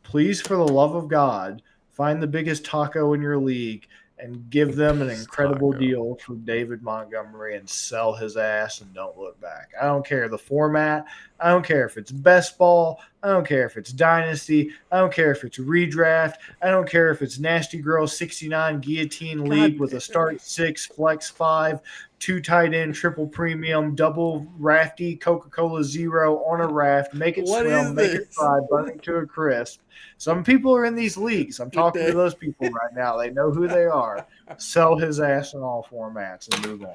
Please, for the love of God, find the biggest taco in your league and give them an incredible deal for David Montgomery and sell his ass and don't look back. I don't care the format. I don't care if it's best ball. I don't care if it's dynasty. I don't care if it's redraft. I don't care if it's Nasty Girl 69 guillotine league with a start 6, flex 5, 2 tight end, triple premium, double rafty, Coca-Cola Zero on a raft. Make it swim, make it fry, burn it to a crisp. Some people are in these leagues. I'm talking to those people right now. They know who they are. Sell his ass in all formats and move on.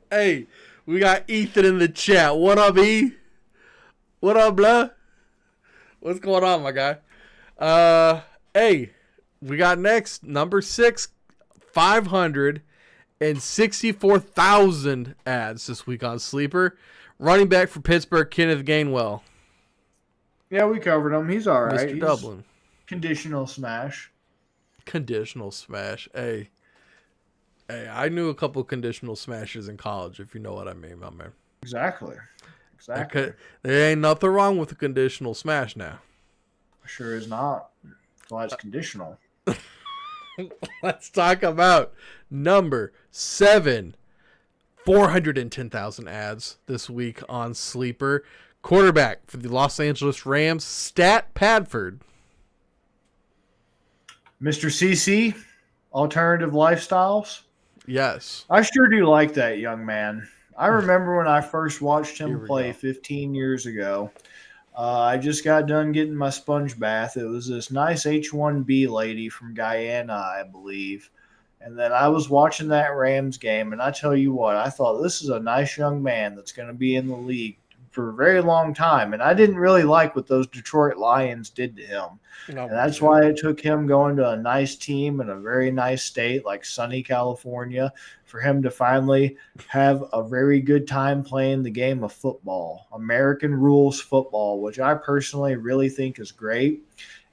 Hey, we got Ethan in the chat. What up, E? What up, blah? What's going on, my guy? Hey, we got next, number 6, 564,000 ads this week on Sleeper. Running back for Pittsburgh, Kenneth Gainwell. Yeah, we covered him. He's all right. Mr. Dublin. Conditional smash. Conditional smash. Hey, I knew a couple conditional smashes in college, if you know what I mean, my man. Exactly. There ain't nothing wrong with a conditional smash now. Sure is not. That's why it's conditional. Let's talk about number 7. 410,000 ads this week on Sleeper. Quarterback for the Los Angeles Rams, Stat Padford. Mr. CC, alternative lifestyles. Yes. I sure do like that young man. I remember when I first watched him play 15 years ago. I just got done getting my sponge bath. It was this nice H-1B lady from Guyana, I believe. And then I was watching that Rams game, and I tell you what, I thought this is a nice young man that's going to be in the league for a very long time. And I didn't really like what those Detroit Lions did to him. And that's why it took him going to a nice team in a very nice state like sunny California for him to finally have a very good time playing the game of football, American rules football, which I personally really think is great.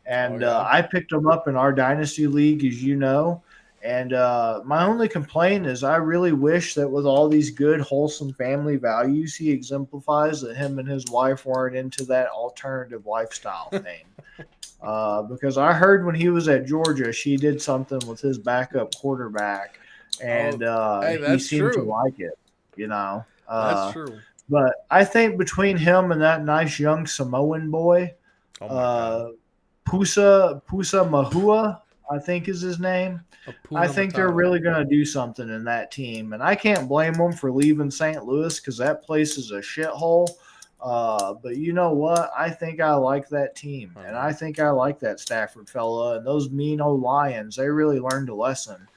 And I picked him up in our dynasty league, as you know. And my only complaint is I really wish that with all these good, wholesome family values he exemplifies, that him and his wife weren't into that alternative lifestyle thing. Because I heard when he was at Georgia, she did something with his backup quarterback, and he seemed to like it, you know. That's true. But I think between him and that nice young Samoan boy, Pusa Mahua, I think is his name. I think they're really going to do something in that team. And I can't blame them for leaving St. Louis because that place is a shithole. But you know what? I think I like that team, and I think I like that Stafford fella. And those mean old Lions, they really learned a lesson.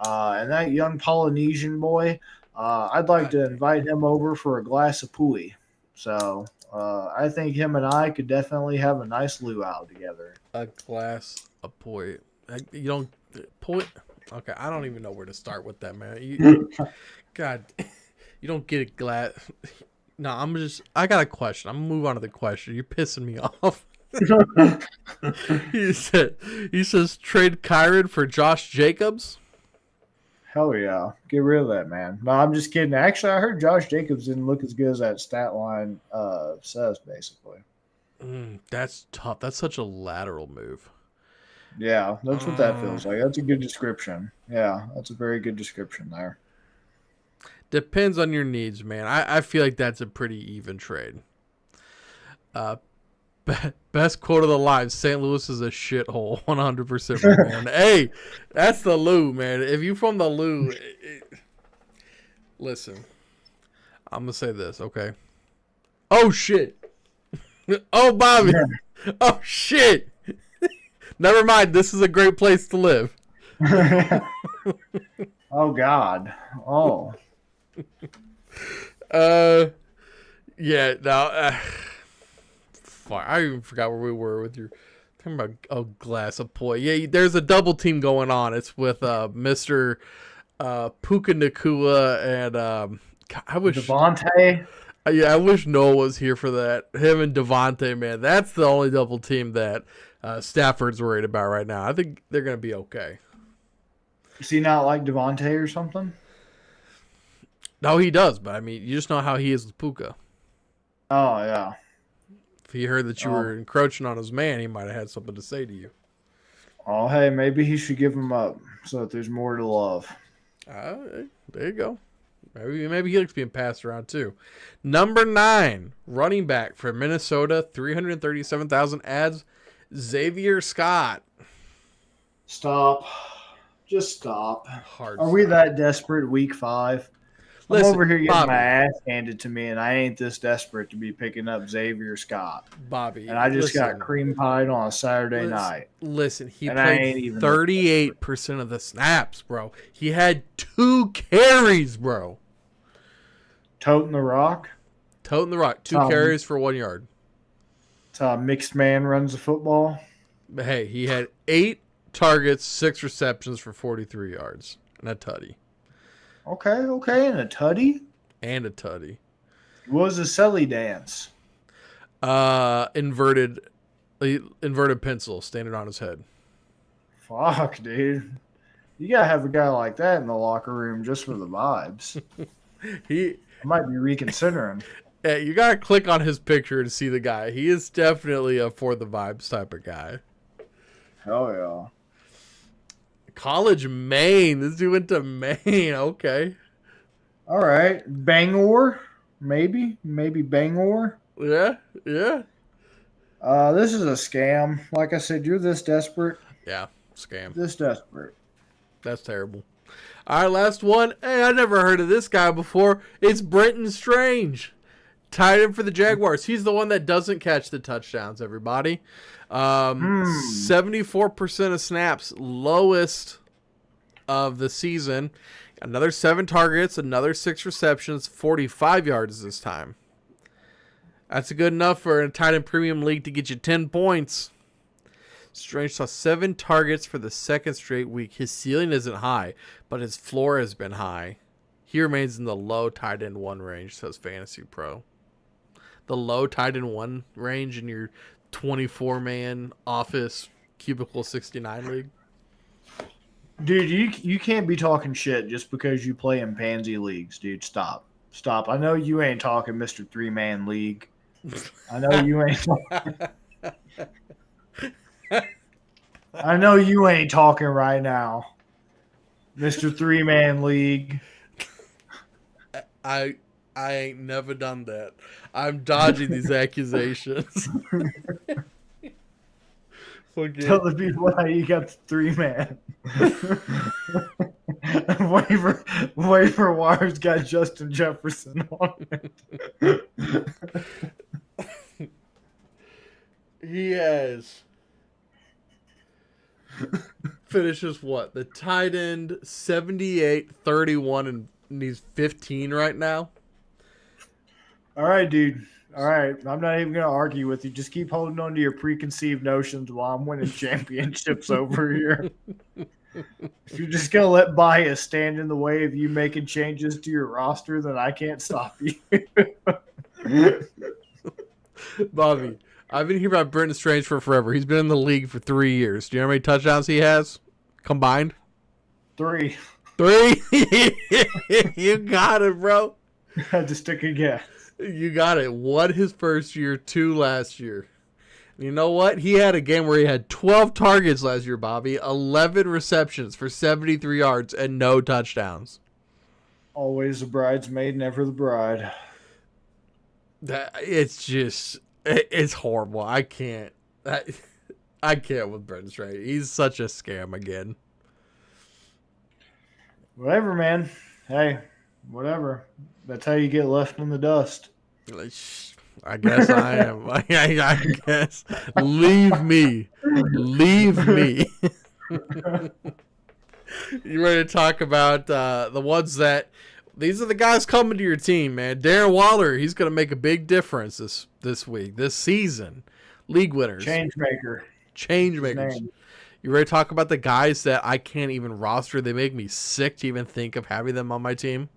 And that young Polynesian boy, I'd like to invite him over for a glass of pui. So I think him and I could definitely have a nice luau together. A glass of poi. You don't poi. Okay, I don't even know where to start with that, man. God, you don't get a glass. No, I got a question. I'm gonna move on to the question. You're pissing me off. He says trade Kyron for Josh Jacobs. Hell yeah. Get rid of that, man. No, I'm just kidding. Actually, I heard Josh Jacobs didn't look as good as that stat line says, basically. That's tough. That's such a lateral move. Yeah, that's what that feels like. That's a good description. Yeah, that's a very good description there. Depends on your needs, man. I feel like that's a pretty even trade. Best quote of the live: St. Louis is a shithole, 100%. Man. Hey, that's the Lou, man. If you from the Lou, listen, I'm gonna say this, okay? Oh shit! Oh Bobby! Yeah. Oh shit! Never mind. This is a great place to live. Oh God! Oh. Yeah. Now, I even forgot where we were with your talking about a glass of poi. Yeah, there's a double team going on. It's with Mr. Puka Nakua and I wish Devontae. Yeah, I wish Noah was here for that. Him and Devontae, man, that's the only double team that Stafford's worried about right now. I think they're gonna be okay. Does he not like Devontae or something? No, he does, but I mean, you just know how he is with Puka. Oh yeah. If he heard that you were encroaching on his man, he might have had something to say to you. Oh, hey, maybe he should give him up so that there's more to love. There you go. Maybe he likes being passed around too. Number 9, running back for Minnesota, 337,000 ads, Xavier Scott. Stop. Just stop. Hard. Are we that desperate week 5? I'm over here getting my ass handed to me, and I ain't this desperate to be picking up Xavier Scott. Bobby. And I just got cream pied on a Saturday night. Listen, he played 38% of the snaps, bro. He had 2 carries, bro. Toting the rock? Toting the rock. 2 carries for 1 yard. That's how a mixed man runs the football. But hey, he had 8 targets, 6 receptions for 43 yards. And a tutty. Okay, and a tutty? And a tutty. What was the Selly dance? Inverted pencil standing on his head. Fuck, dude. You gotta have a guy like that in the locker room just for the vibes. I might be reconsidering. Yeah, you gotta click on his picture to see the guy. He is definitely a for the vibes type of guy. Hell yeah. College Maine. This dude went to Maine. Okay. All right. Bangor? Maybe Bangor? Yeah. This is a scam. Like I said, you're this desperate. Yeah, scam. This desperate. That's terrible. All right, last one. Hey, I never heard of this guy before. It's Brenton Strange. Tight end for the Jaguars. He's the one that doesn't catch the touchdowns, everybody. 74% of snaps, lowest of the season. Another 7 targets, another 6 receptions, 45 yards this time. That's good enough for a tight end premium league to get you 10 points. Strange saw 7 targets for the second straight week. His ceiling isn't high, but his floor has been high. He remains in the low tight end 1 range, says Fantasy Pro. The low tight end 1 range in your 24-man office cubicle 69 league. Dude, you can't be talking shit just because you play in pansy leagues, dude. Stop. I know you ain't talking Mr. 3-man league. I know you ain't I know you ain't talking right now. Mr. 3-man league. I ain't never done that. I'm dodging these accusations. Tell the people how you got the 3-man. Waiver Wire's got Justin Jefferson on it. He has finishes what? The tight end 78, 31, and he's 15 right now. All right, dude. All right. I'm not even going to argue with you. Just keep holding on to your preconceived notions while I'm winning championships over here. If you're just going to let bias stand in the way of you making changes to your roster, then I can't stop you. Bobby, I've been hearing about Brenton Strange for forever. He's been in the league for 3 years. Do you know how many touchdowns he has combined? 3. 3? You got it, bro. I just took a guess. You got it. 1 his first year, 2 last year. And you know what? He had a game where he had 12 targets last year, Bobby. 11 receptions for 73 yards and no touchdowns. Always the bridesmaid, never the bride. It's horrible. I can't with Brenton Strange. He's such a scam again. Whatever, man. Hey, whatever. That's how you get left in the dust. I guess I am. I guess. Leave me. Leave me. You ready to talk about the ones that... These are the guys coming to your team, man. Darren Waller, he's going to make a big difference this week, this season. League winners. Change makers. You ready to talk about the guys that I can't even roster? They make me sick to even think of having them on my team.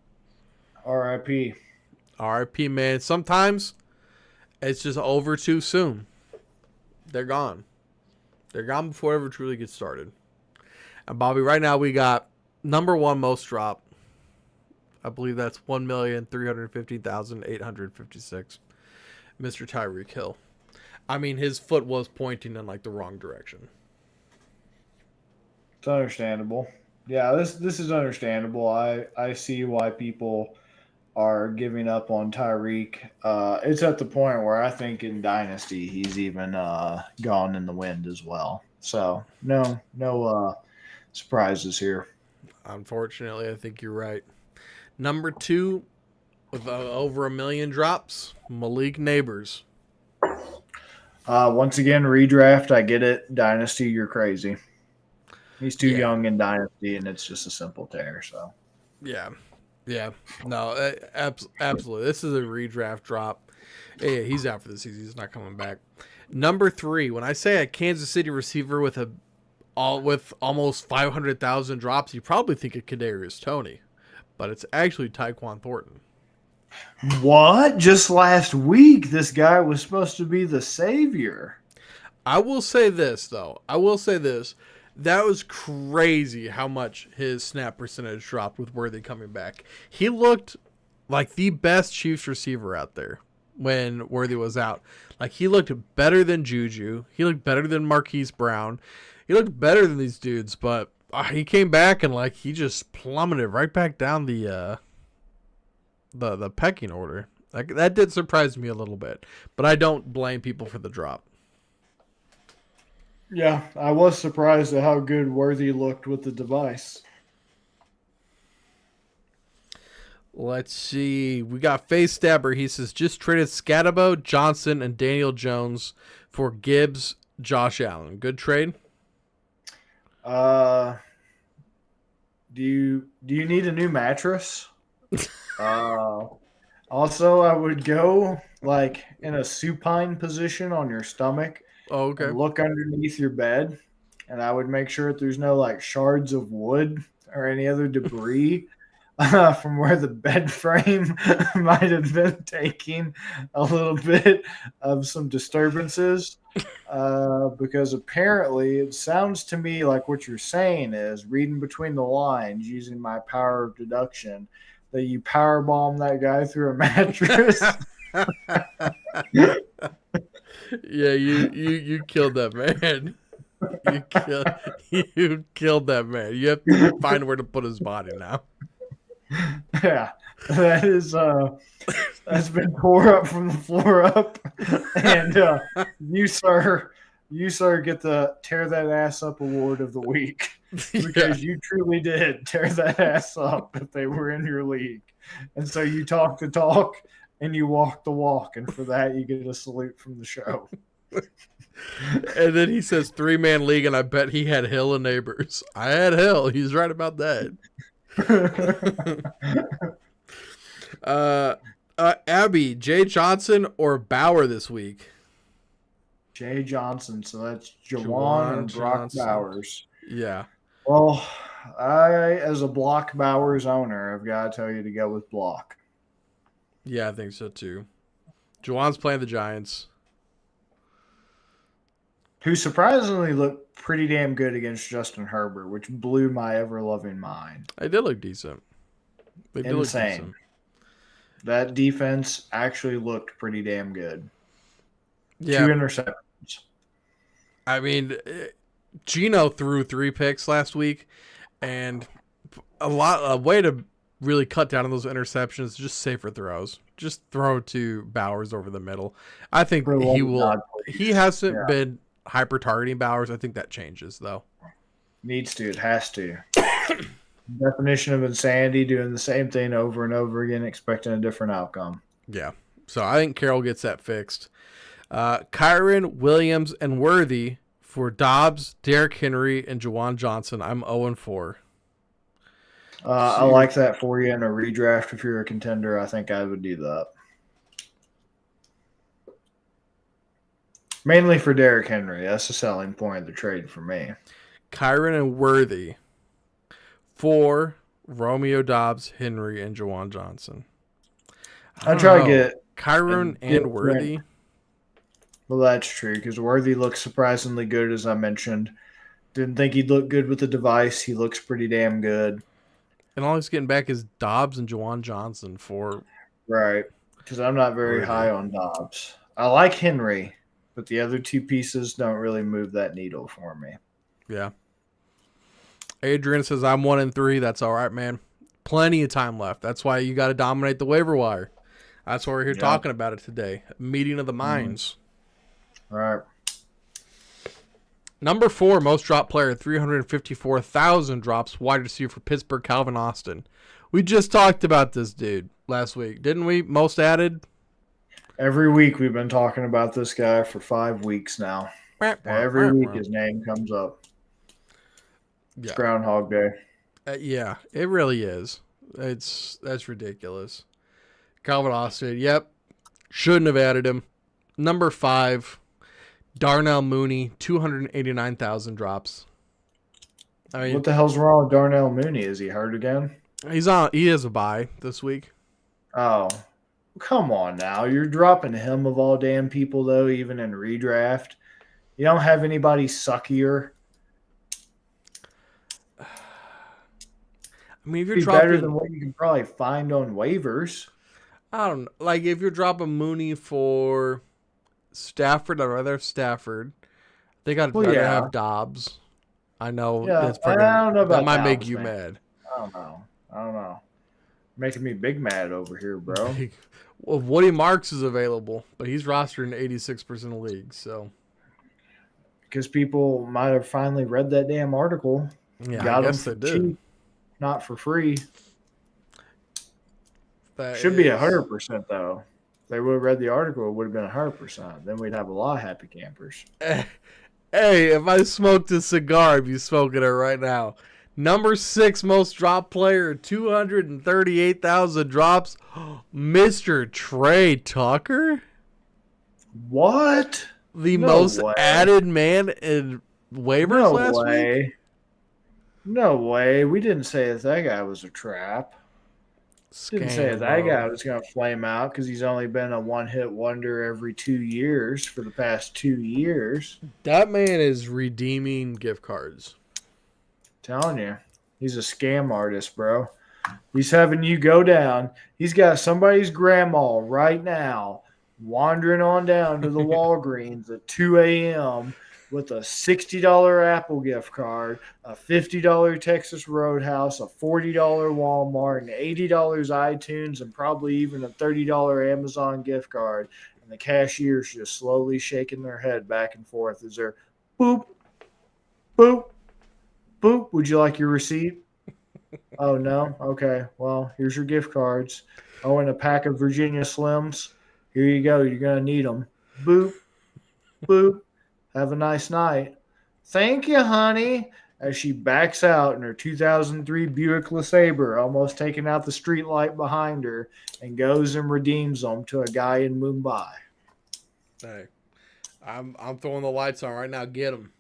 R.I.P. R.I.P., man. Sometimes it's just over too soon. They're gone. They're gone before it ever truly gets started. And, Bobby, right now we got number 1 most drop. I believe that's 1,315,856. Mr. Tyreek Hill. I mean, his foot was pointing in like the wrong direction. It's understandable. Yeah, this is understandable. I see why people are giving up on Tyreek. It's at the point where I think in Dynasty he's even gone in the wind as well. So no surprises here. Unfortunately, I think you're right. Number 2 with over 1 million drops, Malik Neighbors. Once again, redraft. I get it. Dynasty, you're crazy. He's too young in Dynasty, and it's just a simple tear. So, yeah. No, absolutely. This is a redraft drop. Yeah, he's out for the season. He's not coming back. Number 3. When I say a Kansas City receiver with almost 500,000 drops, you probably think of Kadarius Toney, but it's actually Tyquan Thornton. What? Just last week, this guy was supposed to be the savior. I will say this, though. That was crazy how much his snap percentage dropped with Worthy coming back. He looked like the best Chiefs receiver out there when Worthy was out. Like, he looked better than Juju. He looked better than Marquise Brown. He looked better than these dudes, but he came back and like he just plummeted right back down the pecking order. Like, that did surprise me a little bit, but I don't blame people for the drop. Yeah, I was surprised at how good Worthy looked with the device. Let's see. We got Face Stabber. He says, just traded Scatabo, Johnson, and Daniel Jones for Gibbs, Josh Allen. Good trade? Do you need a new mattress? Also, I would go like in a supine position on your stomach. Oh, okay. And look underneath your bed, and I would make sure that there's no like shards of wood or any other debris from where the bed frame might have been taking a little bit of some disturbances. Because apparently it sounds to me like what you're saying is, reading between the lines using my power of deduction, that you power bomb that guy through a mattress. Yeah, you killed that man. You killed that man. You have to find where to put his body now. Yeah, that is that's been tore up from the floor up, and you sir get the tear that ass up award of the week because you truly did tear that ass up if they were in your league, and so you talk the talk and you walk the walk, and for that you get a salute from the show. And then he says 3-man league, and I bet he had Hill and Neighbors. I had Hill. He's right about that. Abby, Jay Johnson or Bauer this week? Jay Johnson. So that's Jawan and Brock Johnson. Bowers. Yeah. Well, I, as a Block Bowers owner, I've got to tell you to go with Block. Yeah, I think so too. Jawan's playing the Giants. Who surprisingly looked pretty damn good against Justin Herbert, which blew my ever-loving mind. They did look decent. They did Insane. look decent. That defense actually looked pretty damn good. Yeah. 2 interceptions. I mean, Gino threw 3 picks last week, and a way to really cut down on those interceptions, just safer throws. Just throw to Bowers over the middle. I think he will. God, he hasn't been hyper targeting Bowers. I think that changes though. Needs to. It has to. Definition of insanity, doing the same thing over and over again, expecting a different outcome. Yeah. So I think Carroll gets that fixed. Kyron, Williams, and Worthy for Dobbs, Derrick Henry, and Juwan Johnson. I'm 0-4. I like that for you in a redraft. If you're a contender, I think I would do that. Mainly for Derrick Henry. That's the selling point of the trade for me. Kyron and Worthy for Romeo Dobbs, Henry, and Juwan Johnson. I try to get Kyron and Worthy. Well, that's true because Worthy looks surprisingly good, as I mentioned. Didn't think he'd look good with the device. He looks pretty damn good. And all he's getting back is Dobbs and Juwan Johnson for. Right. Because I'm not very high on Dobbs. I like Henry, but the other 2 pieces don't really move that needle for me. Yeah. Adrian says, I'm 1-3. That's all right, man. Plenty of time left. That's why you got to dominate the waiver wire. That's why we're here talking about it today. Meeting of the minds. All right. Number 4, most drop player, 354,000 drops, wide receiver for Pittsburgh, Calvin Austin. We just talked about this dude last week, didn't we? Most added? Every week we've been talking about this guy for 5 weeks now. Every week his name comes up. It's Groundhog Day. Yeah, it really is. That's ridiculous. Calvin Austin, yep. Shouldn't have added him. Number 5, Darnell Mooney, 289,000 drops. I mean, what the hell's wrong with Darnell Mooney? Is he hurt again? He has a bye this week. Oh, come on now. You're dropping him of all damn people, though, even in redraft. You don't have anybody suckier. I mean, if you're dropping better than what you can probably find on waivers. I don't know. Like, if you're dropping Mooney for Stafford, I'd rather have Stafford. I think I'd rather have Dobbs. I know. Yeah, I don't know about that might Dobbs, make you man. mad. I don't know. Making me big mad over here, bro. Well, Woody Marks is available, but he's rostered in 86% of leagues. So, because people might have finally read that damn article. Yeah, I guess they did. Cheap, not for free. That should be 100% though. If they would have read the article, it would have been 100%. Then we'd have a lot of happy campers. Hey, if I smoked a cigar, I'd be smoking it right now. Number 6 most drop player, 238,000 drops, Mr. Trey Tucker. What? The most added man in waivers last week? No way. We didn't say that guy was a trap. Didn't say that guy was going to flame out because he's only been a one-hit wonder every 2 years for the past 2 years. That man is redeeming gift cards. Telling you, he's a scam artist, bro. He's having you go down. He's got somebody's grandma right now wandering on down to the Walgreens at 2 a.m. with a $60 Apple gift card, a $50 Texas Roadhouse, a $40 Walmart, and $80 iTunes, and probably even a $30 Amazon gift card. And the cashier's just slowly shaking their head back and forth as they're boop, boop, boop. Would you like your receipt? Oh, no? Okay. Well, here's your gift cards. Oh, and a pack of Virginia Slims. Here you go. You're going to need them. Boop, boop. Have a nice night. Thank you, honey. As she backs out in her 2003 Buick LeSabre, almost taking out the street light behind her, and goes and redeems them to a guy in Mumbai. Hey, I'm throwing the lights on right now. Get him.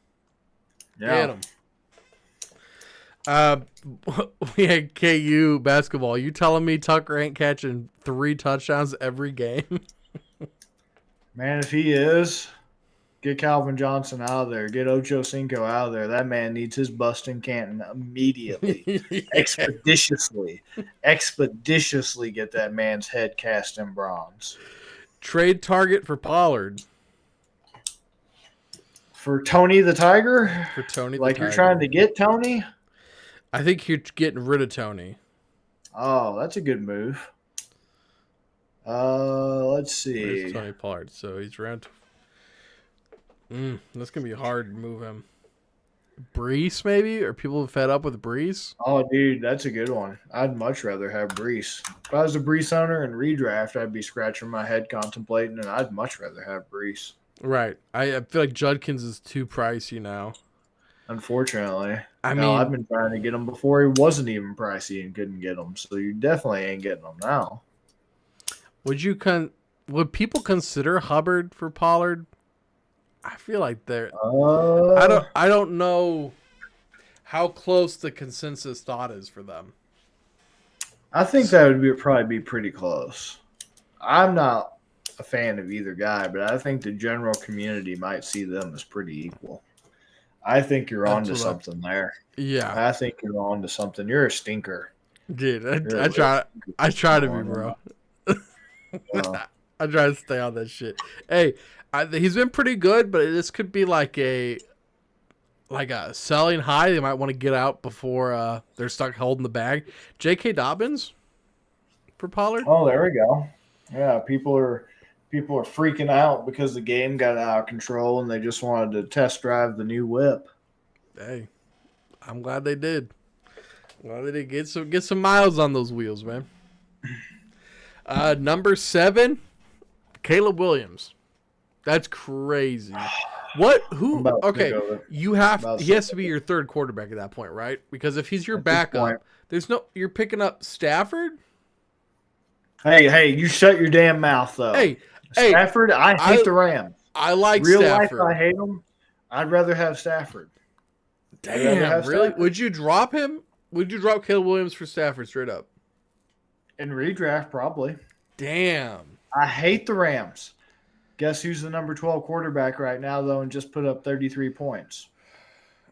Yeah. Get him. We had KU basketball. You telling me Tucker ain't catching 3 touchdowns every game? Man, if he is, get Calvin Johnson out of there. Get Ocho Cinco out of there. That man needs his Bustin' Canton immediately. Yeah. Expeditiously get that man's head cast in bronze. Trade target for Pollard. For Tony the Tiger? For Tony the Like Tiger. you're trying to get Tony? I think you're getting rid of Tony. Oh, that's a good move. Let's see. Where's Tony Pollard? So he's around. That's going to be hard to move him. Brees, maybe? Are people fed up with Brees? Oh, dude, that's a good one. I'd much rather have Brees. If I was a Brees owner in redraft, I'd be scratching my head contemplating, and I'd much rather have Brees. Right. I feel like Judkins is too pricey now. Unfortunately. I No, mean, I've been trying to get him before he wasn't even pricey and couldn't get him. So you definitely ain't getting him now. would people consider Hubbard for Pollard? I feel like they're. Uh, I don't know how close the consensus thought is for them. I think that would probably be pretty close. I'm not a fan of either guy, but I think the general community might see them as pretty equal. I think you're That's onto what something there. Yeah, I think you're onto something. You're a stinker. dude. You're I a try. stinker. I try to be, bro. I try to stay on that shit. Hey, he's been pretty good, but this could be like a selling high. They might want to get out before they're stuck holding the bag. J.K. Dobbins for Pollard. Oh, there we go. Yeah, people are freaking out because the game got out of control and they just wanted to test drive the new whip. Hey, I'm glad they did. Glad they did get some miles on those wheels, man. Number 7, Caleb Williams. That's crazy. What? Who? Okay, you have. He has to be your third quarterback at that point, right? Because if he's your backup, there's no. You're picking up Stafford. Hey, you shut your damn mouth, though. Hey, Stafford, I hate the Rams. I like Real Stafford. life, I hate them. I'd rather have Stafford. Damn, really? Would you drop him? Would you drop Caleb Williams for Stafford straight up? In redraft, probably. Damn. I hate the Rams. Guess who's the number 12 quarterback right now, though, and just put up 33 points?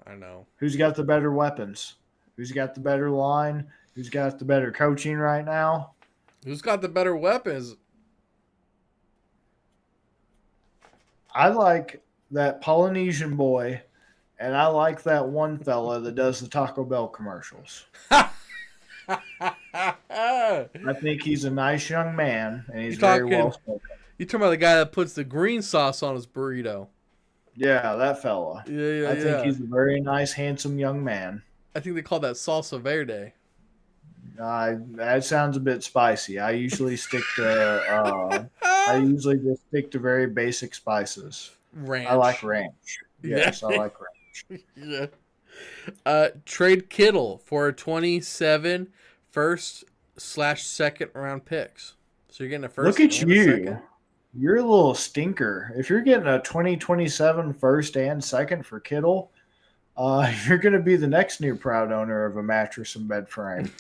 I know. Who's got the better weapons? Who's got the better line? Who's got the better coaching right now? Who's got the better weapons? I like that Polynesian boy, and I like that one fella that does the Taco Bell commercials. I think he's a nice young man, and he's very well spoken. You talking about the guy that puts the green sauce on his burrito? Yeah, that fella. Yeah. I think he's a very nice, handsome young man. I think they call that salsa verde. That sounds a bit spicy. I usually stick to. I usually just stick to very basic spices. Ranch. I like ranch. Yes, I like ranch. Yeah. Trade Kittle for 27 first/second round picks. So you're getting a first. Look at and a you. second? You're a little stinker. If you're getting a 2027 first and second for Kittle, you're going to be the next new proud owner of a mattress and bed frame.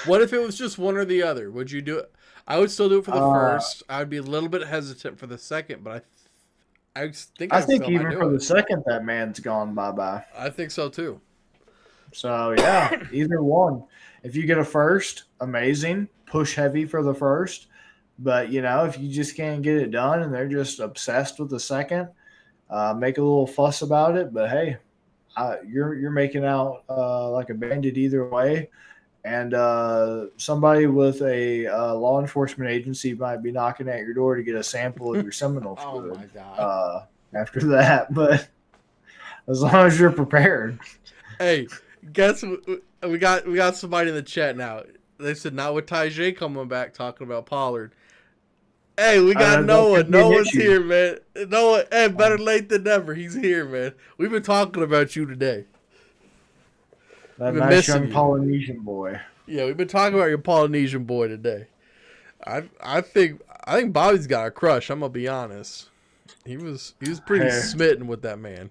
What if it was just one or the other? Would you do it? I would still do it for the first. I would be a little bit hesitant for the second, but I think even for the second, that man's gone bye-bye. I think so too. So, yeah, either one. If you get a first, amazing. Push heavy for the first. But, if you just can't get it done and they're just obsessed with the second, make a little fuss about it. But, hey, you're making out like a bandit either way. And somebody with a law enforcement agency might be knocking at your door to get a sample of your Seminole fluid. Oh, my God. After that. But as long as you're prepared. Hey, guess we got somebody in the chat now. They said not with Tajay coming back talking about Pollard. Hey, we got don't Noah. think they hit Noah's you. here, man. Noah, hey, better late than never. He's here, man. We've been talking about you today. That Been nice missing young you. Polynesian boy. Yeah, we've been talking about your Polynesian boy today. I think Bobby's got a crush. I'm gonna be honest. He was pretty Hey. smitten with that man.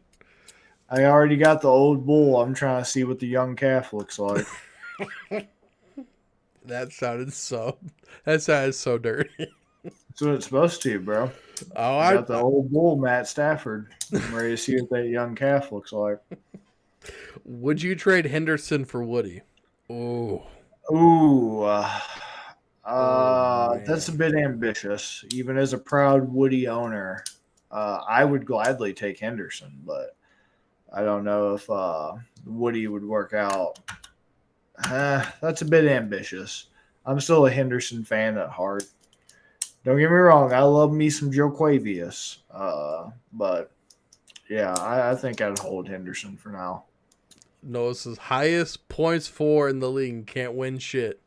I already got the old bull. I'm trying to see what the young calf looks like. That sounded so dirty. That's what it's supposed to, bro. Oh, I got the old bull, Matt Stafford. I'm ready to see what that young calf looks like. Would you trade Henderson for Woody? Oh, Ooh, man. that's a bit ambitious. Even as a proud Woody owner, I would gladly take Henderson, but I don't know if Woody would work out. That's a bit ambitious. I'm still a Henderson fan at heart. Don't get me wrong, I love me some Joe Quavius, but yeah, I think I'd hold Henderson for now. Noah's highest points for in the league, can't win shit.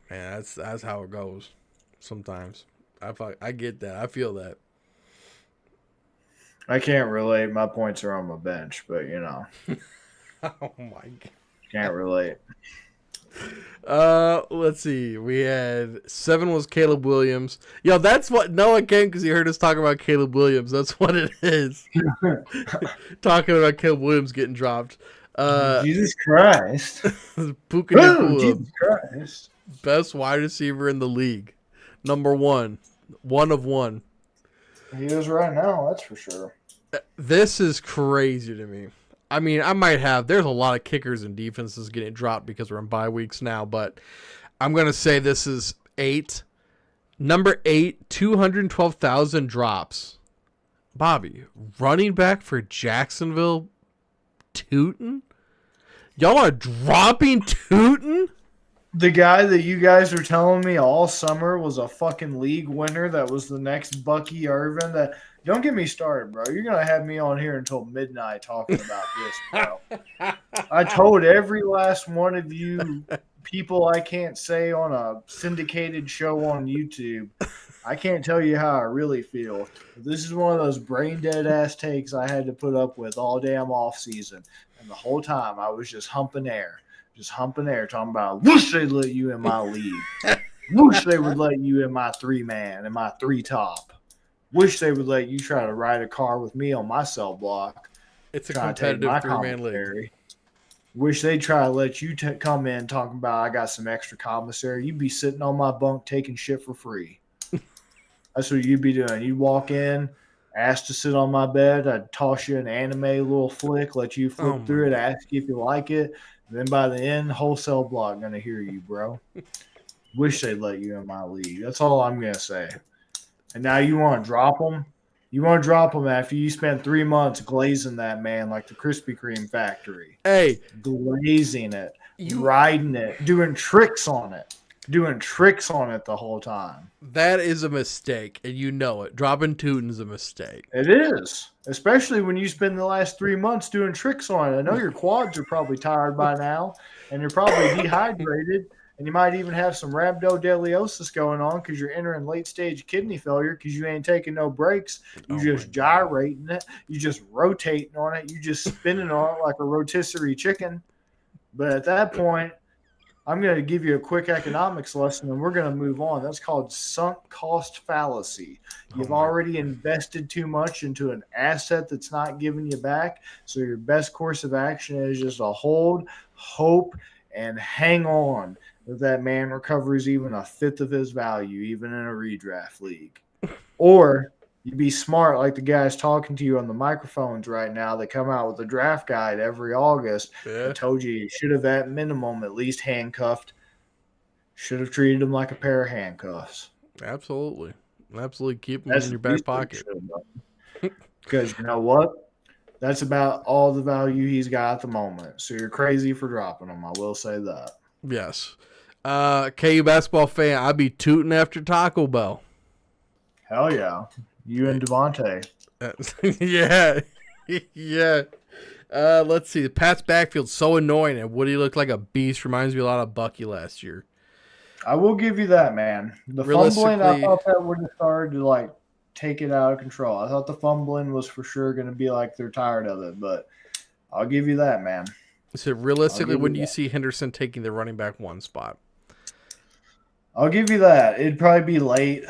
Man, that's how it goes. Sometimes I get that. I feel that. I can't relate. My points are on my bench, but Oh my god. can't relate. Let's see. We had 7 was Caleb Williams. Yo, that's what Noah came because he heard us talking about Caleb Williams. That's what it is. Talking about Caleb Williams getting dropped. Jesus Christ. Puka Oh, Nacua, Jesus Christ. best wide receiver in the league. Number 1. 1 of 1. He is right now, that's for sure. This is crazy to me. I mean, there's a lot of kickers and defenses getting dropped because we're in bye weeks now, but I'm going to say this is 8. Number 8, 212,000 drops. Bobby, running back for Jacksonville, Tootin? Y'all are dropping Tootin? The guy that you guys were telling me all summer was a fucking league winner that was the next Bucky Irvin. Don't get me started, bro. You're going to have me on here until midnight talking about this, bro. I told every last one of you people I can't say on a syndicated show on YouTube, I can't tell you how I really feel. This is one of those brain dead ass takes I had to put up with all damn off season. And the whole time I was just humping air. Talking about, wish they'd let you in my league. Wish they would let you in my 3-man, in my 3-top. Wish they would let you try to ride a car with me on my cell block. It's a competitive 3-man league. Wish they'd try to let you come in talking about I got some extra commissary. You'd be sitting on my bunk taking shit for free. That's what you'd be doing. You'd walk in, ask to sit on my bed. I'd toss you an anime little flick, let you flip through it, ask you if you like it. And then by the end, wholesale block going to hear you, bro. Wish they'd let you in my league. That's all I'm going to say. And now you want to drop them? You want to drop them after you spent 3 months glazing that man like the Krispy Kreme factory. Hey. Glazing it, riding it, doing tricks on it the whole time. That is a mistake, and you know it. Dropping Tootin's a mistake. It is, especially when you spend the last 3 months doing tricks on it. I know your quads are probably tired by now, and you're probably dehydrated, and you might even have some rhabdodeliosis going on because you're entering late-stage kidney failure because you ain't taking no breaks. You just gyrating it. You just rotating on it. You just spinning on it like a rotisserie chicken. But at that point, I'm going to give you a quick economics lesson, and we're going to move on. That's called sunk cost fallacy. You've already invested too much into an asset that's not giving you back, so your best course of action is just to hold, hope, and hang on that man recovers even a fifth of his value, even in a redraft league. Or you be smart like the guys talking to you on the microphones right now that come out with a draft guide every August. I told you should have at minimum at least handcuffed. Should have treated him like a pair of handcuffs. Absolutely. Keep them in your back pocket. Because you know what? That's about all the value he's got at the moment. So you're crazy for dropping him. I will say that. Yes. KU basketball fan, I'd be tooting after Taco Bell. Hell yeah. You and Devontae. Yeah. Yeah. Let's see. Pat's backfield's so annoying, and Woody looked like a beast. Reminds me a lot of Bucky last year. I will give you that, man. The fumbling, I thought that would have started to like take it out of control. I thought the fumbling was for sure going to be like they're tired of it, but I'll give you that, man. So realistically, when do you see Henderson taking the running back 1 spot? I'll give you that. It'd probably be late.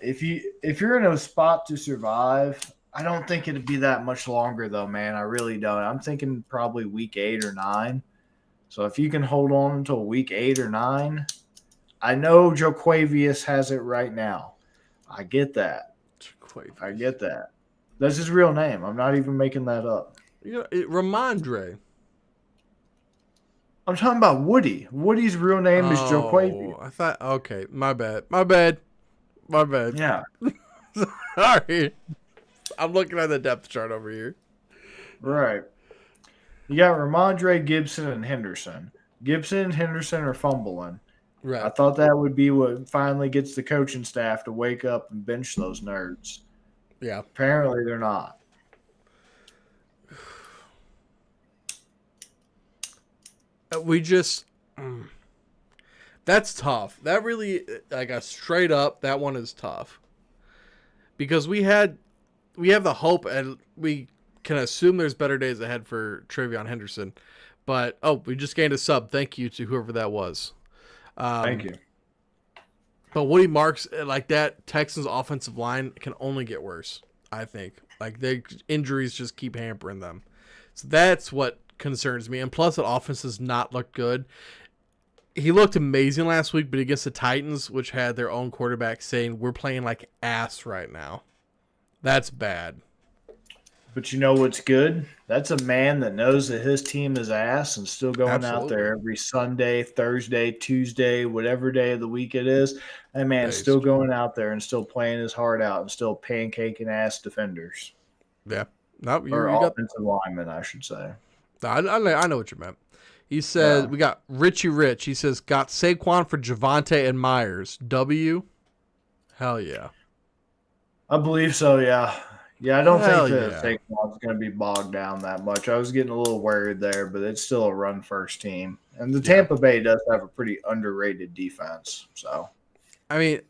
If you're in a spot to survive, I don't think it'd be that much longer though, man. I really don't. I'm thinking probably week 8 or 9. So if you can hold on until week 8 or 9, I know Joquavius has it right now. I get that. I get that. That's his real name. I'm not even making that up. Ramondre. I'm talking about Woody. Woody's real name is Joquavius. I thought, okay, my bad. Yeah. Sorry. I'm looking at the depth chart over here. Right. You got Ramondre, Gibson, and Henderson. Gibson and Henderson are fumbling. Right. I thought that would be what finally gets the coaching staff to wake up and bench those nerds. Yeah. Apparently they're not. That's tough. That really, like a straight up, that one is tough. Because we have the hope, and we can assume there's better days ahead for Travion Henderson. But, we just gained a sub. Thank you to whoever that was. Thank you. But Woody Marks, like that, Texans offensive line can only get worse, I think. Like, injuries just keep hampering them. So that's what concerns me. And plus, the offense does not look good. He looked amazing last week, but against the Titans, which had their own quarterback saying, we're playing like ass right now. That's bad. But you know what's good? That's a man that knows that his team is ass and still going out there every Sunday, Thursday, Tuesday, whatever day of the week it is. That man's still going out there and still playing his heart out and still pancaking ass defenders. Yeah. No, or offensive linemen, I should say. I know what you meant. He says, we got Richie Rich. He says, got Saquon for Javonte and Myers. W? Hell yeah. I believe so, yeah. Yeah, I don't think that Saquon's going to be bogged down that much. I was getting a little worried there, but it's still a run-first team. And the Tampa Bay does have a pretty underrated defense. So, I mean,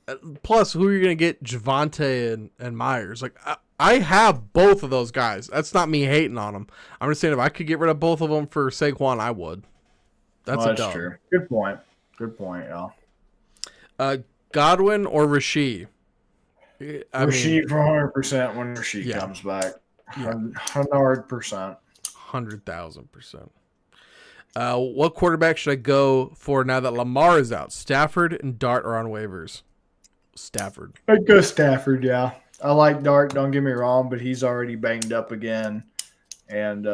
plus, who are you going to get Javonte and Myers? Like, I have both of those guys. That's not me hating on them. I'm just saying if I could get rid of both of them for Saquon, I would. That's true. Good point. Good point, y'all. Godwin or Rasheed? Rasheed for 100% when Rasheed comes back. 100%. 100,000%. What quarterback should I go for now that Lamar is out? Stafford and Dart are on waivers. Stafford. I'd go Stafford, yeah. I like Dart, don't get me wrong, but he's already banged up again. And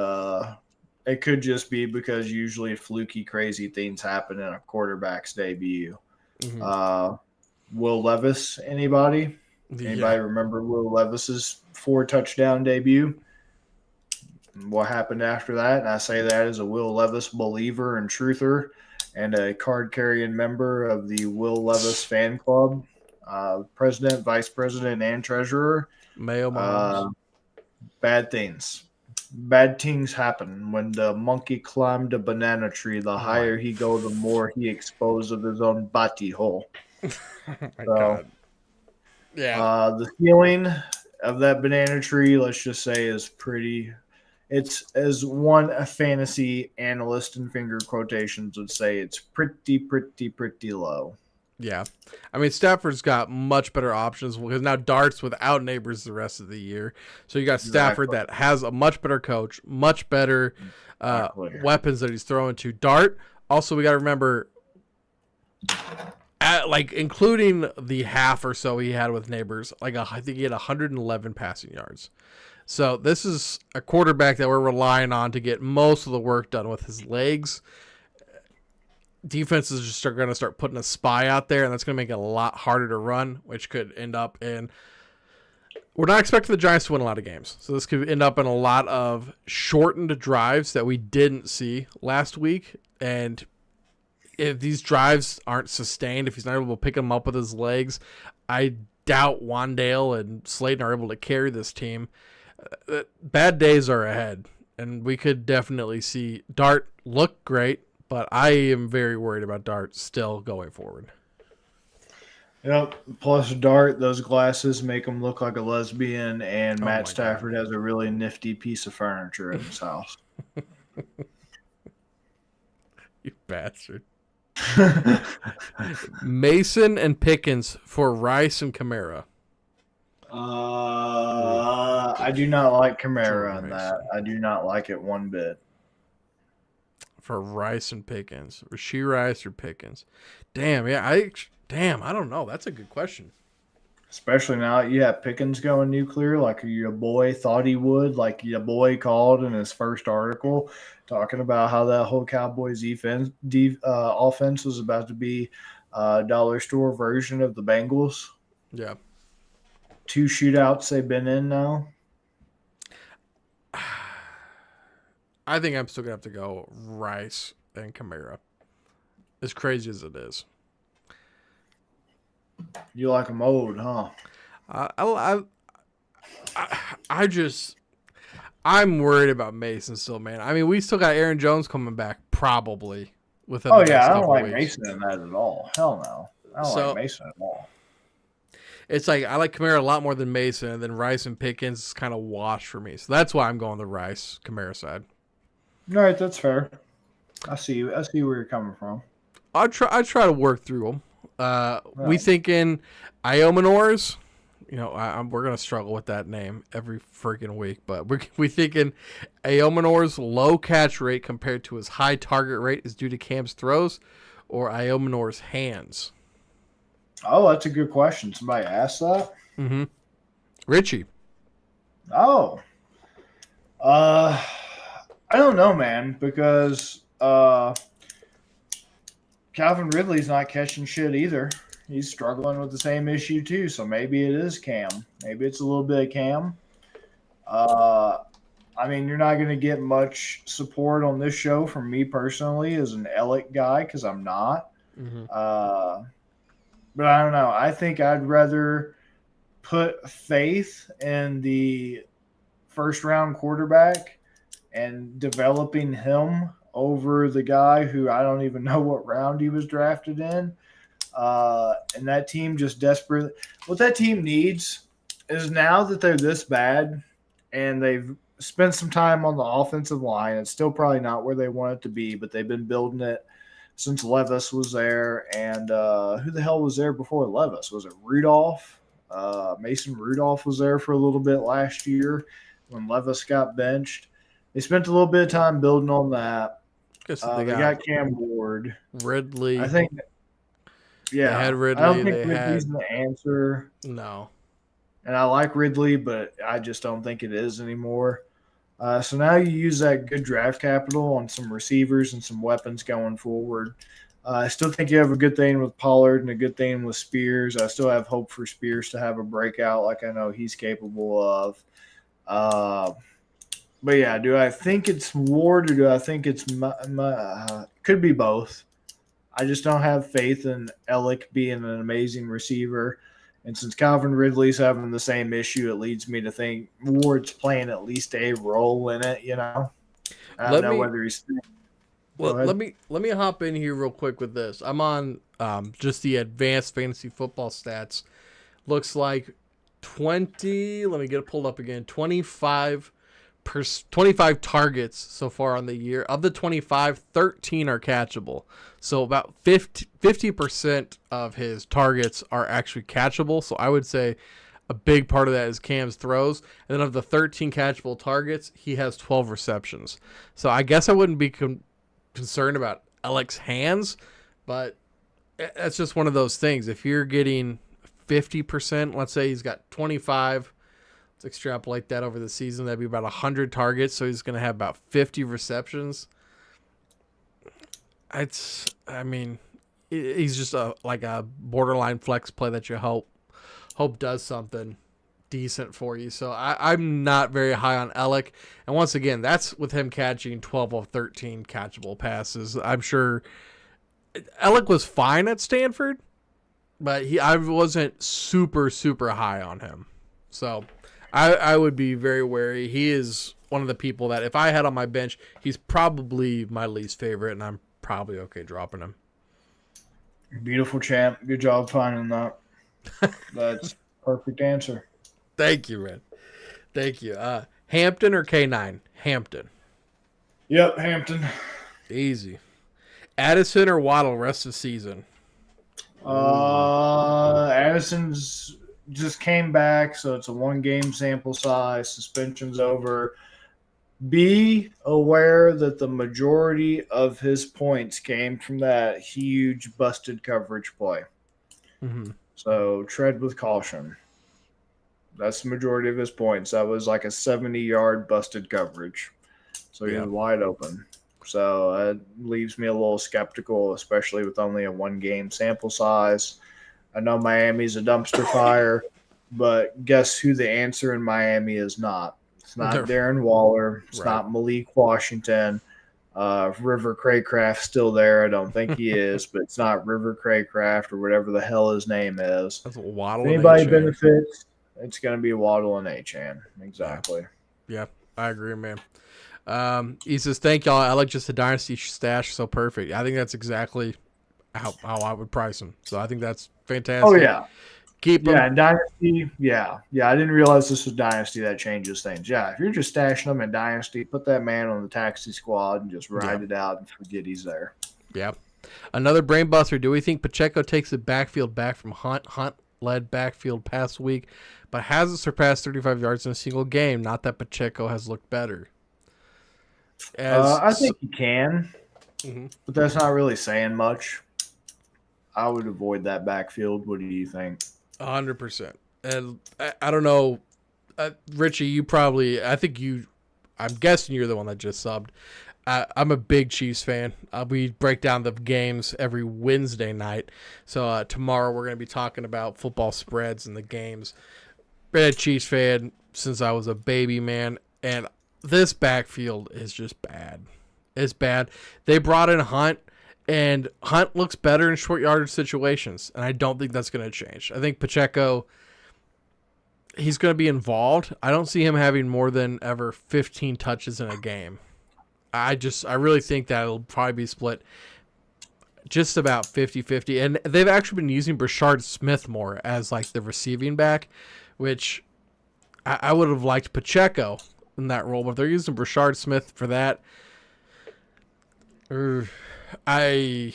it could just be because usually fluky, crazy things happen in a quarterback's debut. Mm-hmm. Will Levis, anybody? Anybody remember Will Levis's 4-touchdown debut? What happened after that? And I say that as a Will Levis believer and truther and a card-carrying member of the Will Levis fan club, president, vice president, and treasurer. Mayo bad things. Bad things happen. When the monkey climbed a banana tree, the higher he go, the more he exposed of his own body hole. God. Yeah. The ceiling of that banana tree, let's just say, is pretty. It's as a fantasy analyst in finger quotations would say, it's pretty low. Yeah. I mean, Stafford's got much better options because now Dart's without Neighbors the rest of the year. So you got Stafford that has a much better coach, much better weapons that he's throwing to. Dart, also, we got to remember, including the half or so he had with Neighbors, I think he had 111 passing yards. So this is a quarterback that we're relying on to get most of the work done with his legs. Defenses just are going to start putting a spy out there, and that's going to make it a lot harder to run, which could end up in... We're not expecting the Giants to win a lot of games. So this could end up in a lot of shortened drives that we didn't see last week. And if these drives aren't sustained, if he's not able to pick them up with his legs, I doubt Wandale and Slayton are able to carry this team. Bad days are ahead, and we could definitely see Dart look great, but I am very worried about Dart still going forward. Yep. Plus Dart, those glasses make him look like a lesbian, and Oh Matt my god, Stafford has a really nifty piece of furniture in his house. you bastard. Mason and Pickens for Rice and Kamara. I do not like Jordan Kamara in that. Mason. I do not like it one bit. For Rice and Pickens. Rasheed Rice or Pickens. I don't know. That's a good question. Especially now that you have Pickens going nuclear, like your boy thought he would, like your boy called in his first article, talking about how that whole Cowboys offense was about to be a dollar store version of the Bengals. Yeah. 2 shootouts they've been in now. I think I'm still going to have to go Rice and Kamara. As crazy as it is. You like them old, huh? I'm worried about Mason still, man. I mean, we still got Aaron Jones coming back probably within Oh the yeah, next I don't couple like weeks. Mason in that at all. Hell no, I don't like Mason at all. It's like I like Kamara a lot more than Mason, and then Rice and Pickens is kind of wash for me. So that's why I'm going the Rice Kamara side. All right, that's fair. I see you. I see where you're coming from. I try to work through them. We thinking Iomanors. You know, we're gonna struggle with that name every freaking week, but we thinking Iomanor's low catch rate compared to his high target rate is due to Cam's throws, or Iomanor's hands. Oh, that's a good question. Somebody asked that. Mm-hmm. Richie. Oh, I don't know, man, because Calvin Ridley's not catching shit either. He's struggling with the same issue too. So maybe it is Cam. Maybe it's a little bit of Cam. I mean, you're not going to get much support on this show from me personally as an Ellick guy because I'm not. Mm-hmm. But I don't know. I think I'd rather put faith in the first round quarterback and developing him over the guy who I don't even know what round he was drafted in. And that team just desperately – what that team needs is now that they're this bad and they've spent some time on the offensive line, it's still probably not where they want it to be, but they've been building it since Levis was there. And who the hell was there before Levis? Was it Rudolph? Mason Rudolph was there for a little bit last year when Levis got benched. They spent a little bit of time building on that. They got Cam Ward. Ridley. I think – yeah, they had Ridley. I don't think Ridley's the answer. No. And I like Ridley, but I just don't think it is anymore. So now you use that good draft capital on some receivers and some weapons going forward. I still think you have a good thing with Pollard and a good thing with Spears. I still have hope for Spears to have a breakout like I know he's capable of. But yeah, do I think it's Ward or do I think it's could be both. I just don't have faith in Ellick being an amazing receiver. And since Calvin Ridley's having the same issue, it leads me to think Ward's playing at least a role in it, you know? I don't know whether he's – Well, let me hop in here real quick with this. I'm on just the advanced fantasy football stats. Looks like 20 – let me get it pulled up again. 25 targets so far on the year. Of the 25, 13 are catchable. So about 50% of his targets are actually catchable. So I would say a big part of that is Cam's throws. And then of the 13 catchable targets, he has 12 receptions. So I guess I wouldn't be concerned about Alex hands, but that's just one of those things. If you're getting 50%, let's say he's got 25, let's extrapolate that over the season, that'd be about 100 targets, so he's going to have about 50 receptions. He's just like a borderline flex play that you hope does something decent for you. So I'm not very high on Ellick. And once again, that's with him catching 12 of 13 catchable passes. I'm sure Ellick was fine at Stanford, but I wasn't super, super high on him. So I would be very wary. He is one of the people that if I had on my bench, he's probably my least favorite, and I'm probably okay dropping him. Beautiful, champ. Good job finding that. That's perfect answer. Thank you, man. Thank you. Hampton or K9? Hampton. Yep, Hampton. Easy. Addison or Waddle rest of the season? Addison's just came back, so it's a 1-game sample size. Suspension's over. Be aware that the majority of his points came from that huge busted coverage play. Mm-hmm. So tread with caution. That's the majority of his points. That was like a 70-yard busted coverage. So he was wide open. So it leaves me a little skeptical, especially with only a 1-game sample size. I know Miami's a dumpster fire, but guess who the answer in Miami is not? It's not Darren Waller. It's not Malik Washington. River Craycraft's still there. I don't think he is, but it's not River Craycraft or whatever the hell his name is. That's Waddle. If anybody benefits, it's going to be Waddle and Achane. Exactly. Yeah, I agree, man. He says, thank y'all. I like just the dynasty stash. So perfect. I think that's exactly how I would price him. So I think that's fantastic. Oh, yeah. Keep them. Yeah, and Dynasty, yeah. I didn't realize this was Dynasty. That changes things. Yeah, if you're just stashing them in Dynasty, put that man on the taxi squad and just ride it out and forget he's there. Yeah. Another brain buster. Do we think Pacheco takes the backfield back from Hunt? Hunt led backfield past week, but hasn't surpassed 35 yards in a single game. Not that Pacheco has looked better. I think he can, but that's not really saying much. I would avoid that backfield. What do you think? 100%. And I don't know, Richie, you probably, I'm guessing you're the one that just subbed. I'm a big Chiefs fan. We break down the games every Wednesday night. So tomorrow we're going to be talking about football spreads and the games. Been a Chiefs fan since I was a baby, man. And this backfield is just bad. It's bad. They brought in Hunt. And Hunt looks better in short yardage situations, and I don't think that's going to change. I think Pacheco, he's going to be involved. I don't see him having more than ever 15 touches in a game. I really think that it'll probably be split just about 50-50. And they've actually been using Brashard Smith more as like the receiving back, which I would have liked Pacheco in that role, but they're using Brashard Smith for that. I